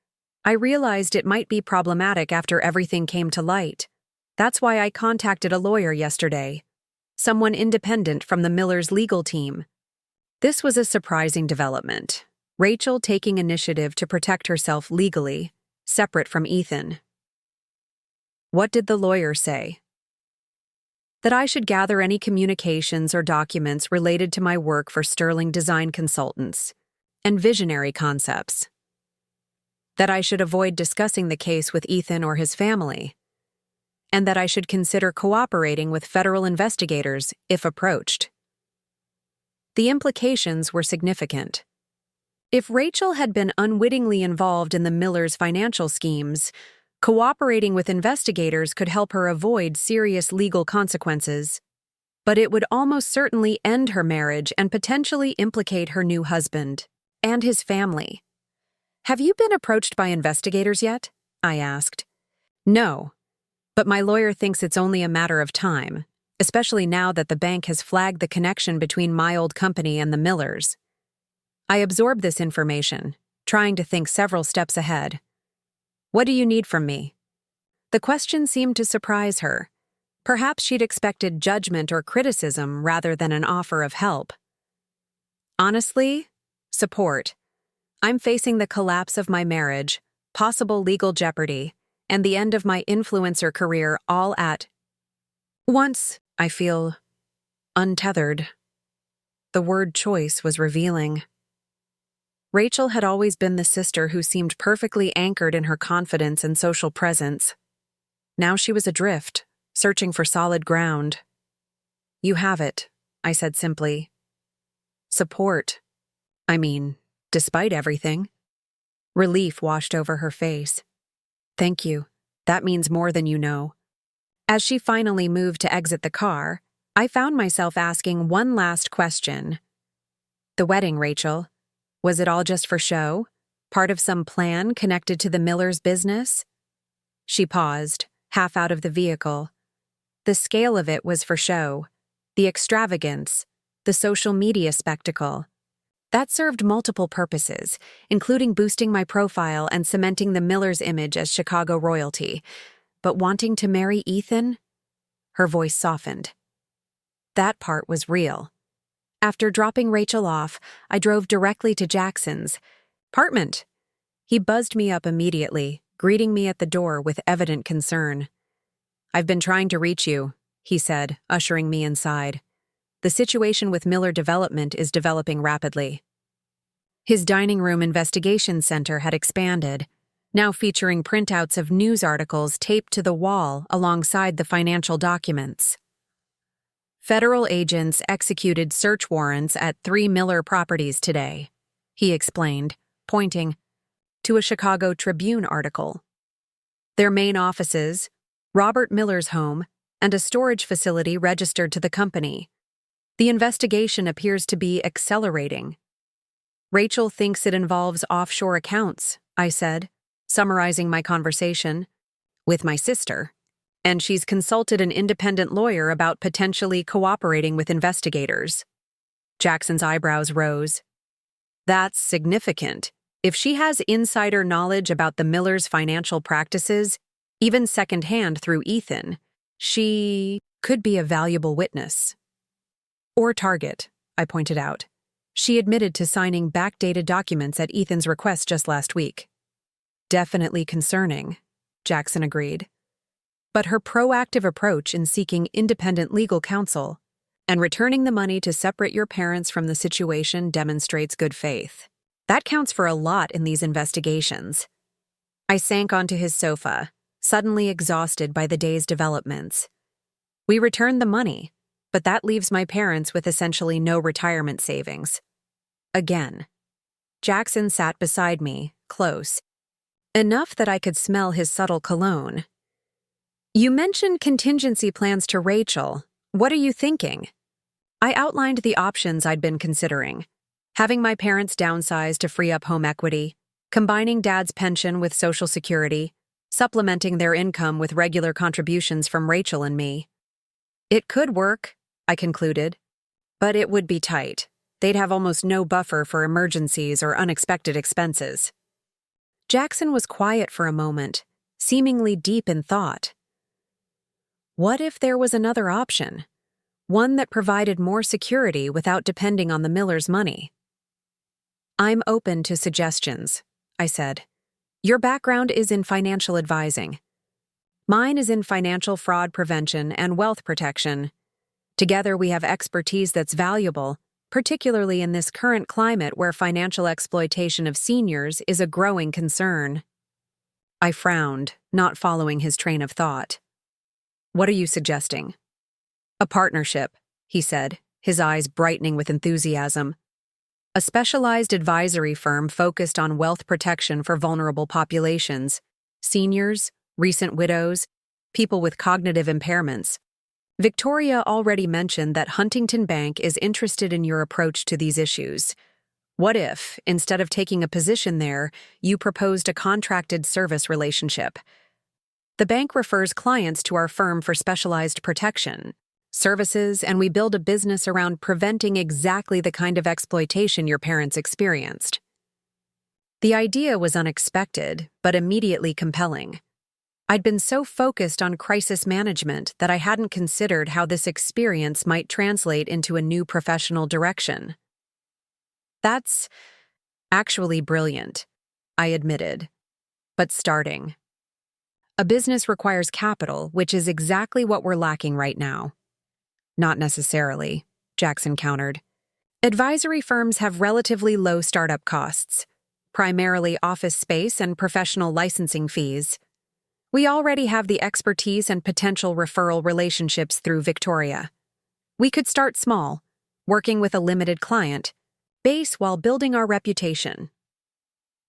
I realized it might be problematic after everything came to light. That's why I contacted a lawyer yesterday. Someone independent from the Millers' legal team. This was a surprising development. Rachel taking initiative to protect herself legally, separate from Ethan. What did the lawyer say? That I should gather any communications or documents related to my work for Sterling Design Consultants and Visionary Concepts. That I should avoid discussing the case with Ethan or his family, and that I should consider cooperating with federal investigators if approached. The implications were significant. If Rachel had been unwittingly involved in the Millers' financial schemes, cooperating with investigators could help her avoid serious legal consequences, but it would almost certainly end her marriage and potentially implicate her new husband and his family. Have you been approached by investigators yet? I asked. No, but my lawyer thinks it's only a matter of time, especially now that the bank has flagged the connection between my old company and the Millers. I absorbed this information, trying to think several steps ahead. What do you need from me? The question seemed to surprise her. Perhaps she'd expected judgment or criticism rather than an offer of help. Honestly, support. I'm facing the collapse of my marriage, possible legal jeopardy, and the end of my influencer career all at once. I feel untethered. The word choice was revealing. Rachel had always been the sister who seemed perfectly anchored in her confidence and social presence. Now she was adrift, searching for solid ground. You have it, I said simply. Support. Despite everything. Relief washed over her face. Thank you. That means more than you know. As she finally moved to exit the car, I found myself asking one last question. The wedding, Rachel. Was it all just for show? Part of some plan connected to the Millers' business? She paused, half out of the vehicle. The scale of it was for show. The extravagance, the social media spectacle. That served multiple purposes, including boosting my profile and cementing the Millers' image as Chicago royalty. But wanting to marry Ethan? Her voice softened. That part was real. After dropping Rachel off, I drove directly to Jackson's apartment. He buzzed me up immediately, greeting me at the door with evident concern. I've been trying to reach you, he said, ushering me inside. The situation with Miller Development is developing rapidly. His dining room investigation center had expanded, now featuring printouts of news articles taped to the wall alongside the financial documents. Federal agents executed search warrants at 3 Miller properties today, he explained, pointing to a Chicago Tribune article. Their main offices, Robert Miller's home, and a storage facility registered to the company. The investigation appears to be accelerating. Rachel thinks it involves offshore accounts, I said, summarizing my conversation with my sister. And she's consulted an independent lawyer about potentially cooperating with investigators. Jackson's eyebrows rose. That's significant. If she has insider knowledge about the Millers' financial practices, even secondhand through Ethan, she could be a valuable witness. Or target, I pointed out. She admitted to signing backdated documents at Ethan's request just last week. Definitely concerning, Jackson agreed. But her proactive approach in seeking independent legal counsel and returning the money to separate your parents from the situation demonstrates good faith. That counts for a lot in these investigations. I sank onto his sofa, suddenly exhausted by the day's developments. We returned the money, but that leaves my parents with essentially no retirement savings. Again. Jackson sat beside me, close, enough that I could smell his subtle cologne. You mentioned contingency plans to Rachel. What are you thinking? I outlined the options I'd been considering. Having my parents downsize to free up home equity, combining Dad's pension with Social Security, supplementing their income with regular contributions from Rachel and me. It could work, I concluded, but it would be tight. They'd have almost no buffer for emergencies or unexpected expenses. Jackson was quiet for a moment, seemingly deep in thought. What if there was another option? One that provided more security without depending on the Millers' money? I'm open to suggestions, I said. Your background is in financial advising. Mine is in financial fraud prevention and wealth protection. Together we have expertise that's valuable, particularly in this current climate where financial exploitation of seniors is a growing concern. I frowned, not following his train of thought. What are you suggesting? A partnership, he said, his eyes brightening with enthusiasm. A specialized advisory firm focused on wealth protection for vulnerable populations, seniors, recent widows, people with cognitive impairments. Victoria already mentioned that Huntington Bank is interested in your approach to these issues. What if, instead of taking a position there, you proposed a contracted service relationship? The bank refers clients to our firm for specialized protection, services, and we build a business around preventing exactly the kind of exploitation your parents experienced. The idea was unexpected, but immediately compelling. I'd been so focused on crisis management that I hadn't considered how this experience might translate into a new professional direction. That's actually brilliant, I admitted. But starting. A business requires capital, which is exactly what we're lacking right now. Not necessarily, Jackson countered. Advisory firms have relatively low startup costs, primarily office space and professional licensing fees. We already have the expertise and potential referral relationships through Victoria. We could start small, working with a limited client base while building our reputation.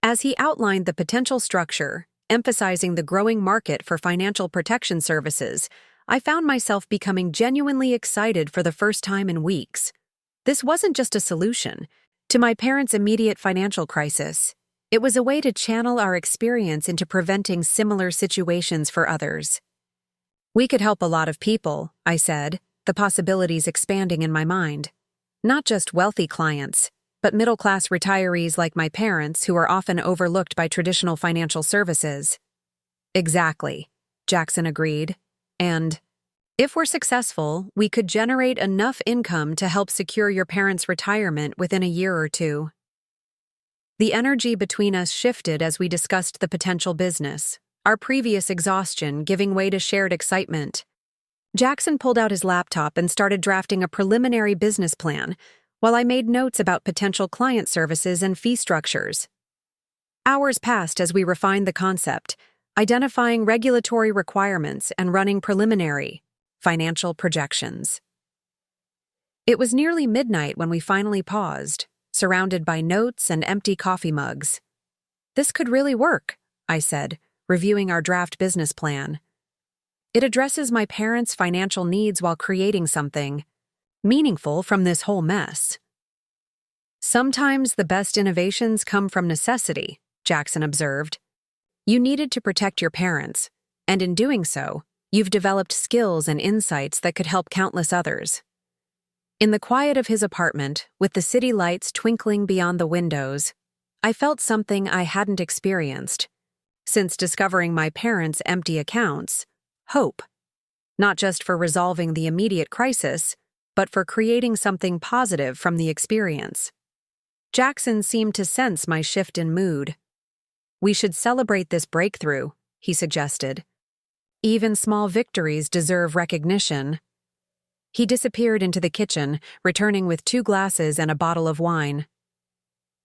As he outlined the potential structure, emphasizing the growing market for financial protection services, I found myself becoming genuinely excited for the first time in weeks. This wasn't just a solution to my parents' immediate financial crisis. It was a way to channel our experience into preventing similar situations for others. We could help a lot of people, I said, the possibilities expanding in my mind. Not just wealthy clients, but middle-class retirees like my parents who are often overlooked by traditional financial services. Exactly, Jackson agreed. And if we're successful, we could generate enough income to help secure your parents' retirement within a year or two. The energy between us shifted as we discussed the potential business, our previous exhaustion giving way to shared excitement. Jackson pulled out his laptop and started drafting a preliminary business plan, while I made notes about potential client services and fee structures. Hours passed as we refined the concept, identifying regulatory requirements and running preliminary financial projections. It was nearly midnight when we finally paused, surrounded by notes and empty coffee mugs. This could really work, I said, reviewing our draft business plan. It addresses my parents' financial needs while creating something meaningful from this whole mess. Sometimes the best innovations come from necessity, Jackson observed. You needed to protect your parents, and in doing so, you've developed skills and insights that could help countless others. In the quiet of his apartment, with the city lights twinkling beyond the windows, I felt something I hadn't experienced since discovering my parents' empty accounts: hope. Not just for resolving the immediate crisis, but for creating something positive from the experience. Jackson seemed to sense my shift in mood. We should celebrate this breakthrough, he suggested. Even small victories deserve recognition. He disappeared into the kitchen, returning with 2 glasses and a bottle of wine.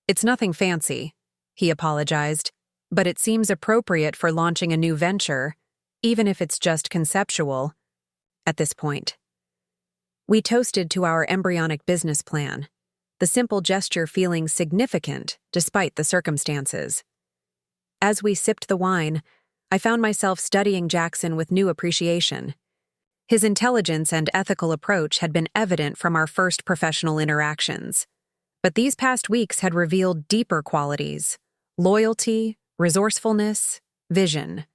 It's nothing fancy, he apologized, but it seems appropriate for launching a new venture, even if it's just conceptual, at this point. We toasted to our embryonic business plan, the simple gesture feeling significant despite the circumstances. As we sipped the wine, I found myself studying Jackson with new appreciation. His intelligence and ethical approach had been evident from our first professional interactions, but these past weeks had revealed deeper qualities: loyalty, resourcefulness, vision.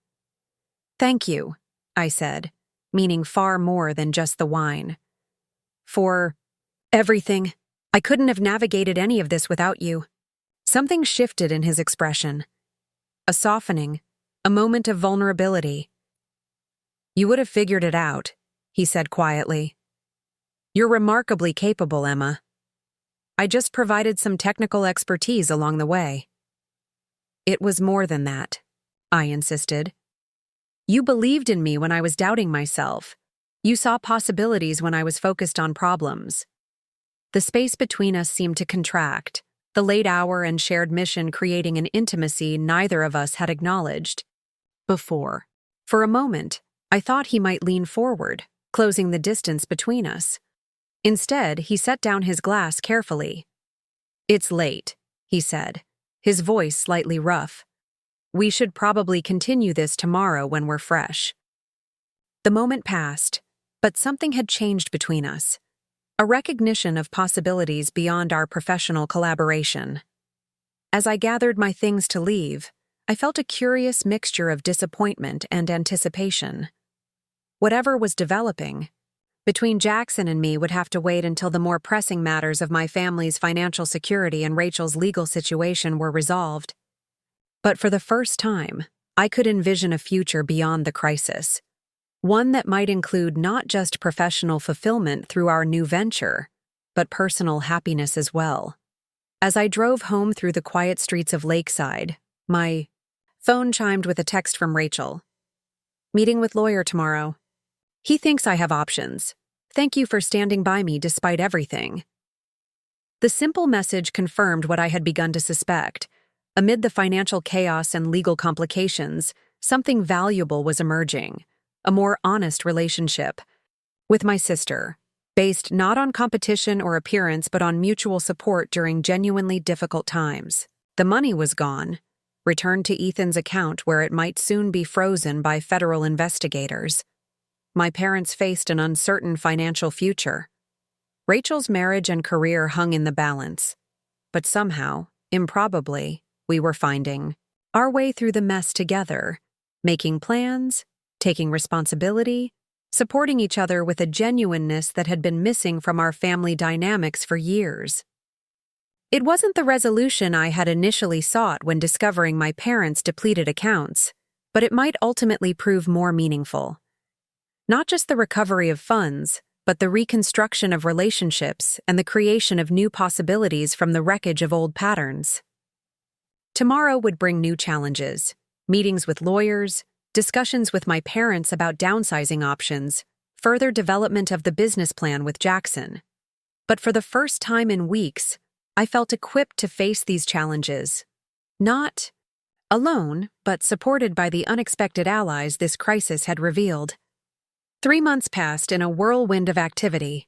"Thank you," I said, meaning far more than just the wine. "For everything. I couldn't have navigated any of this without you." Something shifted in his expression. A softening, a moment of vulnerability. "You would have figured it out," he said quietly. "You're remarkably capable, Emma. I just provided some technical expertise along the way." "It was more than that," I insisted. "You believed in me when I was doubting myself. You saw possibilities when I was focused on problems." The space between us seemed to contract, the late hour and shared mission creating an intimacy neither of us had acknowledged before. For a moment, I thought he might lean forward, closing the distance between us. Instead, he set down his glass carefully. "It's late," he said, his voice slightly rough. "We should probably continue this tomorrow when we're fresh." The moment passed, but something had changed between us. A recognition of possibilities beyond our professional collaboration. As I gathered my things to leave, I felt a curious mixture of disappointment and anticipation. Whatever was developing between Jackson and me would have to wait until the more pressing matters of my family's financial security and Rachel's legal situation were resolved. But for the first time, I could envision a future beyond the crisis. One that might include not just professional fulfillment through our new venture, but personal happiness as well. As I drove home through the quiet streets of Lakeside, my phone chimed with a text from Rachel. "Meeting with lawyer tomorrow. He thinks I have options. Thank you for standing by me despite everything." The simple message confirmed what I had begun to suspect. Amid the financial chaos and legal complications, something valuable was emerging. A more honest relationship with my sister, based not on competition or appearance but on mutual support during genuinely difficult times. The money was gone, returned to Ethan's account where it might soon be frozen by federal investigators. My parents faced an uncertain financial future. Rachel's marriage and career hung in the balance, but somehow, improbably, we were finding our way through the mess together, making plans, taking responsibility, supporting each other with a genuineness that had been missing from our family dynamics for years. It wasn't the resolution I had initially sought when discovering my parents' depleted accounts, but it might ultimately prove more meaningful. Not just the recovery of funds, but the reconstruction of relationships and the creation of new possibilities from the wreckage of old patterns. Tomorrow would bring new challenges, meetings with lawyers, discussions with my parents about downsizing options, further development of the business plan with Jackson. But for the first time in weeks, I felt equipped to face these challenges. Not alone, but supported by the unexpected allies this crisis had revealed. 3 months passed in a whirlwind of activity.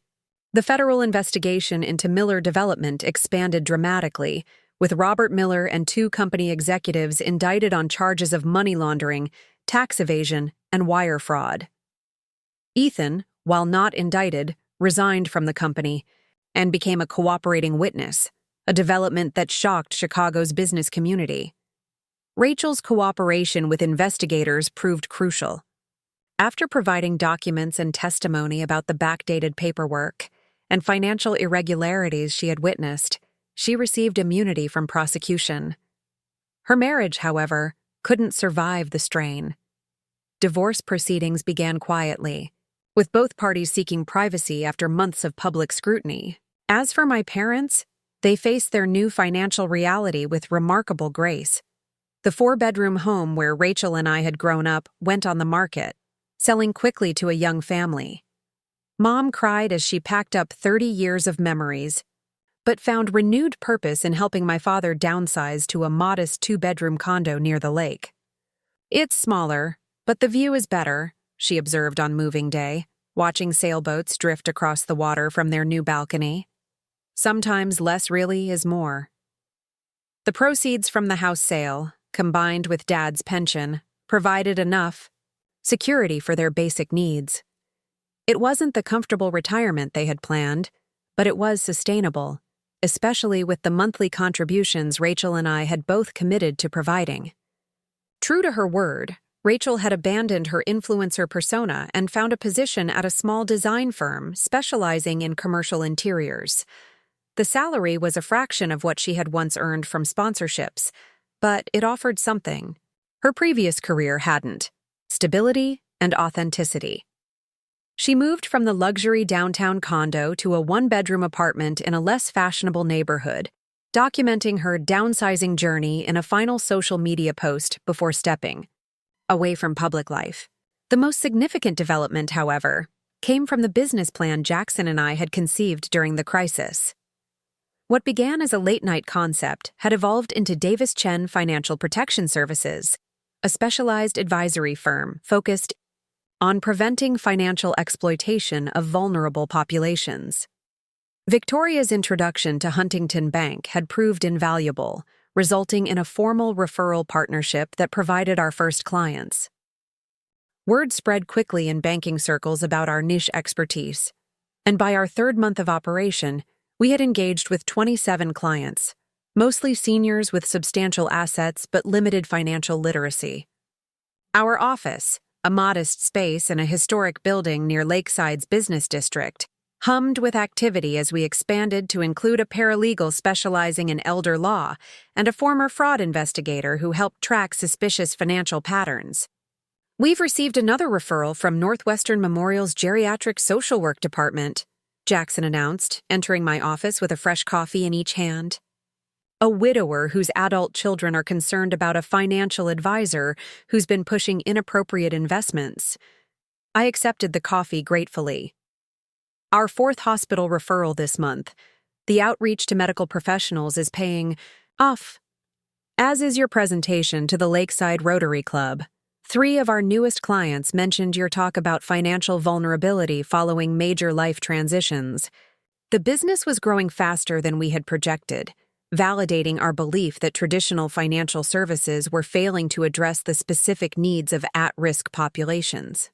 The federal investigation into Miller Development expanded dramatically, with Robert Miller and 2 company executives indicted on charges of money laundering, tax evasion, and wire fraud. Ethan, while not indicted, resigned from the company and became a cooperating witness, a development that shocked Chicago's business community. Rachel's cooperation with investigators proved crucial. After providing documents and testimony about the backdated paperwork and financial irregularities she had witnessed, she received immunity from prosecution. Her marriage, however, couldn't survive the strain. Divorce proceedings began quietly, with both parties seeking privacy after months of public scrutiny. As for my parents, they faced their new financial reality with remarkable grace. The 4-bedroom home where Rachel and I had grown up went on the market, selling quickly to a young family. Mom cried as she packed up 30 years of memories, but found renewed purpose in helping my father downsize to a modest 2-bedroom condo near the lake. "It's smaller, but the view is better," she observed on moving day, watching sailboats drift across the water from their new balcony. "Sometimes less really is more." The proceeds from the house sale, combined with Dad's pension, provided enough security for their basic needs. It wasn't the comfortable retirement they had planned, but it was sustainable, especially with the monthly contributions Rachel and I had both committed to providing. True to her word, Rachel had abandoned her influencer persona and found a position at a small design firm specializing in commercial interiors. The salary was a fraction of what she had once earned from sponsorships, but it offered something her previous career hadn't: stability and authenticity. She moved from the luxury downtown condo to a 1-bedroom apartment in a less fashionable neighborhood, documenting her downsizing journey in a final social media post before stepping away from public life. The most significant development, however, came from the business plan Jackson and I had conceived during the crisis. What began as a late-night concept had evolved into Davis Chen Financial Protection Services, a specialized advisory firm focused on preventing financial exploitation of vulnerable populations. Victoria's introduction to Huntington Bank had proved invaluable, resulting in a formal referral partnership that provided our first clients. Word spread quickly in banking circles about our niche expertise, and by our 3rd month of operation, we had engaged with 27 clients, mostly seniors with substantial assets but limited financial literacy. Our office, a modest space in a historic building near Lakeside's business district, hummed with activity as we expanded to include a paralegal specializing in elder law and a former fraud investigator who helped track suspicious financial patterns. "We've received another referral from Northwestern Memorial's Geriatric Social Work Department," Jackson announced, entering my office with a fresh coffee in each hand. "A widower whose adult children are concerned about a financial advisor who's been pushing inappropriate investments." I accepted the coffee gratefully. "Our 4th hospital referral this month. The outreach to medical professionals is paying off, as is your presentation to the Lakeside Rotary Club. 3 of our newest clients mentioned your talk about financial vulnerability following major life transitions." The business was growing faster than we had projected, validating our belief that traditional financial services were failing to address the specific needs of at-risk populations.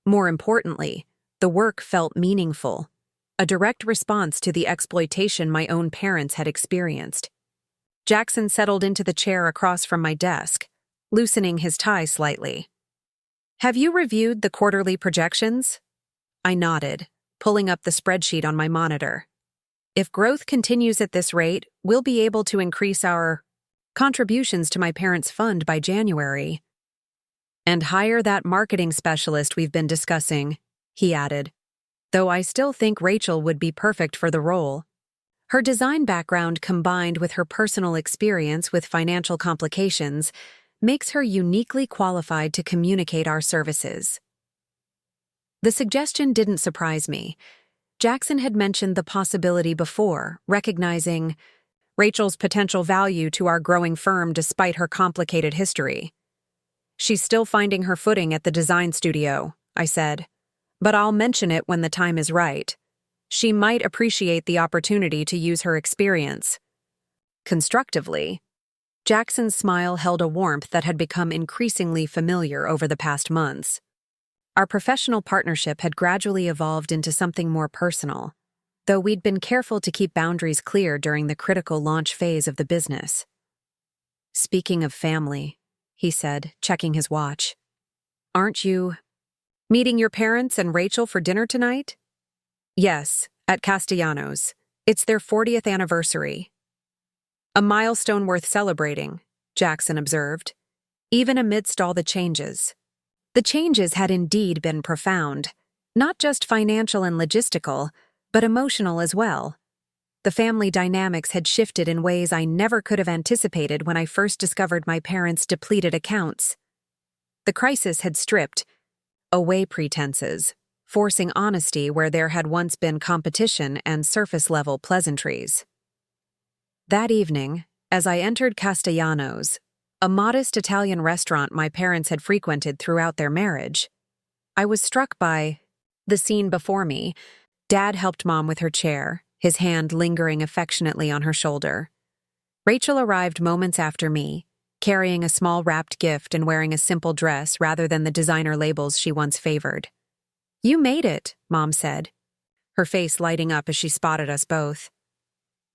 More importantly, the work felt meaningful, a direct response to the exploitation my own parents had experienced. Jackson settled into the chair across from my desk, loosening his tie slightly. "Have you reviewed the quarterly projections?" I nodded, pulling up the spreadsheet on my monitor. "If growth continues at this rate, we'll be able to increase our contributions to my parents' fund by January. And hire that marketing specialist we've been discussing," he added, "though I still think Rachel would be perfect for the role. Her design background combined with her personal experience with financial complications makes her uniquely qualified to communicate our services." The suggestion didn't surprise me. Jackson had mentioned the possibility before, recognizing Rachel's potential value to our growing firm despite her complicated history. "She's still finding her footing at the design studio," I said, "but I'll mention it when the time is right. She might appreciate the opportunity to use her experience." Constructively, Jackson's smile held a warmth that had become increasingly familiar over the past months. Our professional partnership had gradually evolved into something more personal, though we'd been careful to keep boundaries clear during the critical launch phase of the business. "Speaking of family," he said, checking his watch, "aren't you meeting your parents and Rachel for dinner tonight?" "Yes, at Castellanos. It's their 40th anniversary." "A milestone worth celebrating," Jackson observed, "even amidst all the changes." The changes had indeed been profound, not just financial and logistical, but emotional as well. The family dynamics had shifted in ways I never could have anticipated when I first discovered my parents' depleted accounts. The crisis had stripped away pretenses, forcing honesty where there had once been competition and surface-level pleasantries. That evening, as I entered Castellanos, a modest Italian restaurant my parents had frequented throughout their marriage, I was struck by the scene before me. Dad helped Mom with her chair, his hand lingering affectionately on her shoulder. Rachel arrived moments after me, carrying a small wrapped gift and wearing a simple dress rather than the designer labels she once favored. "You made it," Mom said, her face lighting up as she spotted us both.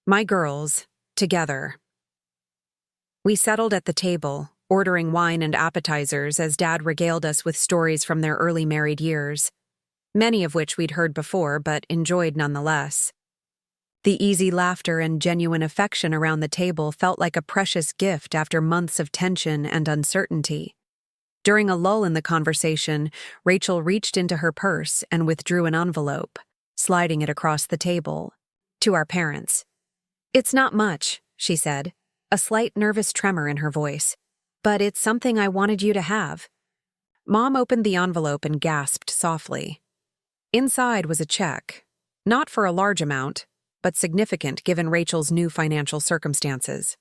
My girls, together. We settled at the table, ordering wine and appetizers as Dad regaled us with stories from their early married years, many of which we'd heard before but enjoyed nonetheless. The easy laughter and genuine affection around the table felt like a precious gift after months of tension and uncertainty. During a lull in the conversation, Rachel reached into her purse and withdrew an envelope, sliding it across the table. To our parents. "It's not much," she said, a slight nervous tremor in her voice, "but it's something I wanted you to have." Mom opened the envelope and gasped softly. Inside was a check, not for a large amount, but significant given Rachel's new financial circumstances.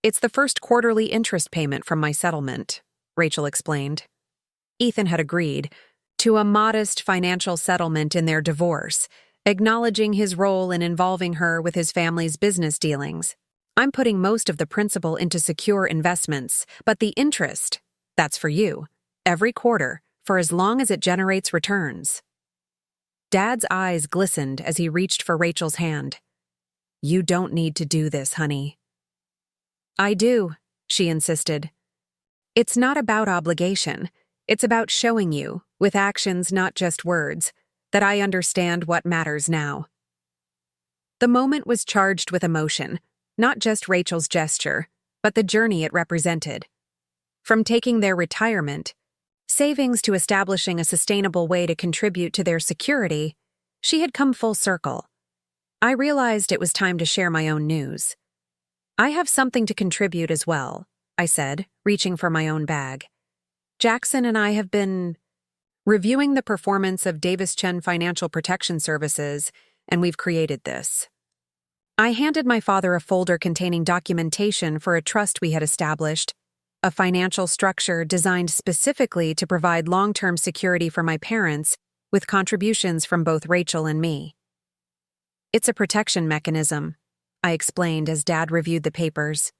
"It's the first quarterly interest payment from my settlement," Rachel explained. Ethan had agreed to a modest financial settlement in their divorce, acknowledging his role in involving her with his family's business dealings. "I'm putting most of the principal into secure investments, but the interest, that's for you, every quarter, for as long as it generates returns." Dad's eyes glistened as he reached for Rachel's hand. "You don't need to do this, honey." "I do," she insisted. "It's not about obligation. It's about showing you, with actions not just words, that I understand what matters now." The moment was charged with emotion, not just Rachel's gesture, but the journey it represented. From taking their retirement, savings to establishing a sustainable way to contribute to their security, she had come full circle. I realized it was time to share my own news. "I have something to contribute as well," I said, reaching for my own bag. "Jackson and I have been reviewing the performance of Davis Chen Financial Protection Services, and we've created this." I handed my father a folder containing documentation for a trust we had established, a financial structure designed specifically to provide long-term security for my parents, with contributions from both Rachel and me. "It's a protection mechanism," I explained as Dad reviewed the papers.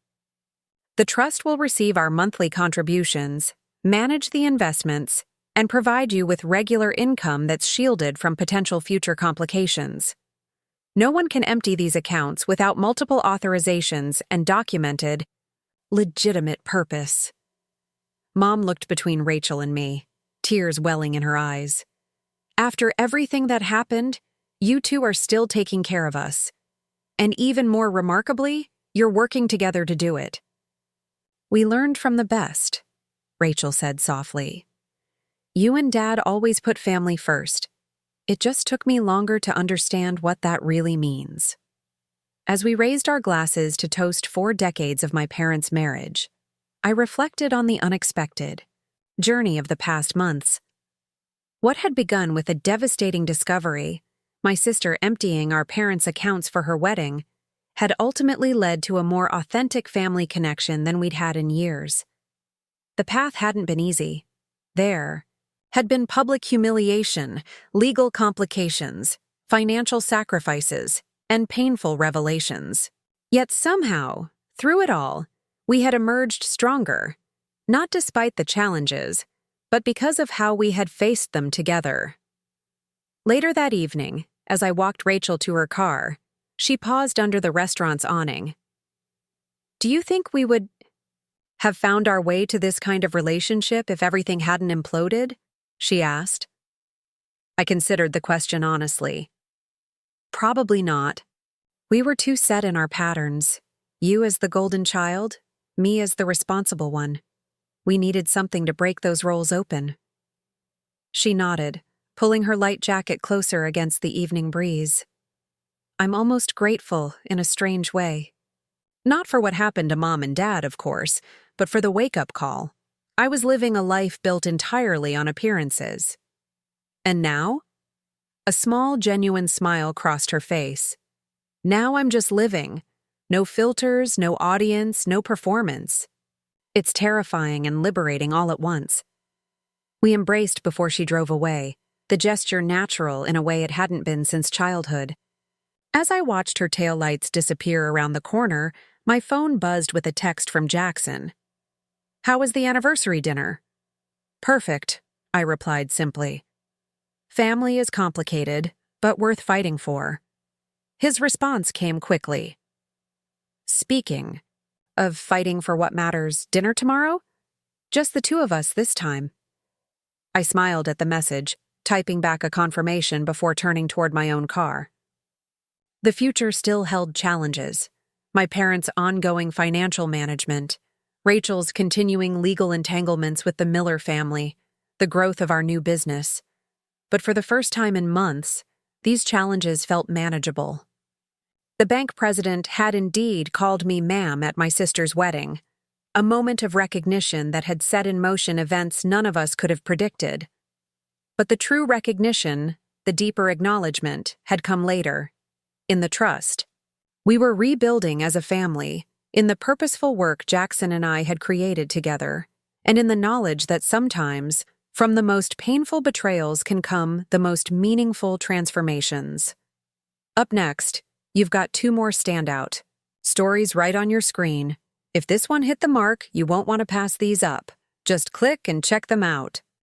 "The trust will receive our monthly contributions, manage the investments, and provide you with regular income that's shielded from potential future complications. No one can empty these accounts without multiple authorizations and documented, legitimate purpose." Mom looked between Rachel and me, tears welling in her eyes. "After everything that happened, you two are still taking care of us. And even more remarkably, you're working together to do it." "We learned from the best," Rachel said softly. "You and Dad always put family first. It just took me longer to understand what that really means." As we raised our glasses to toast 4 decades of my parents' marriage, I reflected on the unexpected journey of the past months. What had begun with a devastating discovery, my sister emptying our parents' accounts for her wedding, had ultimately led to a more authentic family connection than we'd had in years. The path hadn't been easy. There had been public humiliation, legal complications, financial sacrifices, and painful revelations. Yet somehow, through it all, we had emerged stronger, not despite the challenges, but because of how we had faced them together. Later that evening, as I walked Rachel to her car, she paused under the restaurant's awning. "Do you think we would have found our way to this kind of relationship if everything hadn't imploded?" she asked. I considered the question honestly. Probably not. We were too set in our patterns. You as the golden child, me as the responsible one. We needed something to break those roles open. She nodded, pulling her light jacket closer against the evening breeze. "I'm almost grateful in a strange way. Not for what happened to Mom and Dad, of course, but for the wake-up call. I was living a life built entirely on appearances." And now? A small, genuine smile crossed her face. Now I'm just living. No filters, no audience, no performance. It's terrifying and liberating all at once. We embraced before she drove away, the gesture natural in a way it hadn't been since childhood. As I watched her taillights disappear around the corner, my phone buzzed with a text from Jackson. "How was the anniversary dinner?" "Perfect," I replied simply. "Family is complicated, but worth fighting for." His response came quickly. "Speaking of fighting for what matters, dinner tomorrow? Just the two of us this time." I smiled at the message, typing back a confirmation before turning toward my own car. The future still held challenges. My parents' ongoing financial management, Rachel's continuing legal entanglements with the Miller family, the growth of our new business. But for the first time in months, these challenges felt manageable. The bank president had indeed called me ma'am at my sister's wedding, a moment of recognition that had set in motion events none of us could have predicted. But the true recognition, the deeper acknowledgement, had come later, in the trust. We were rebuilding as a family, in the purposeful work Jackson and I had created together, and in the knowledge that sometimes, from the most painful betrayals can come the most meaningful transformations. Up next, you've got two more standout stories right on your screen. If this one hit the mark, you won't want to pass these up. Just click and check them out.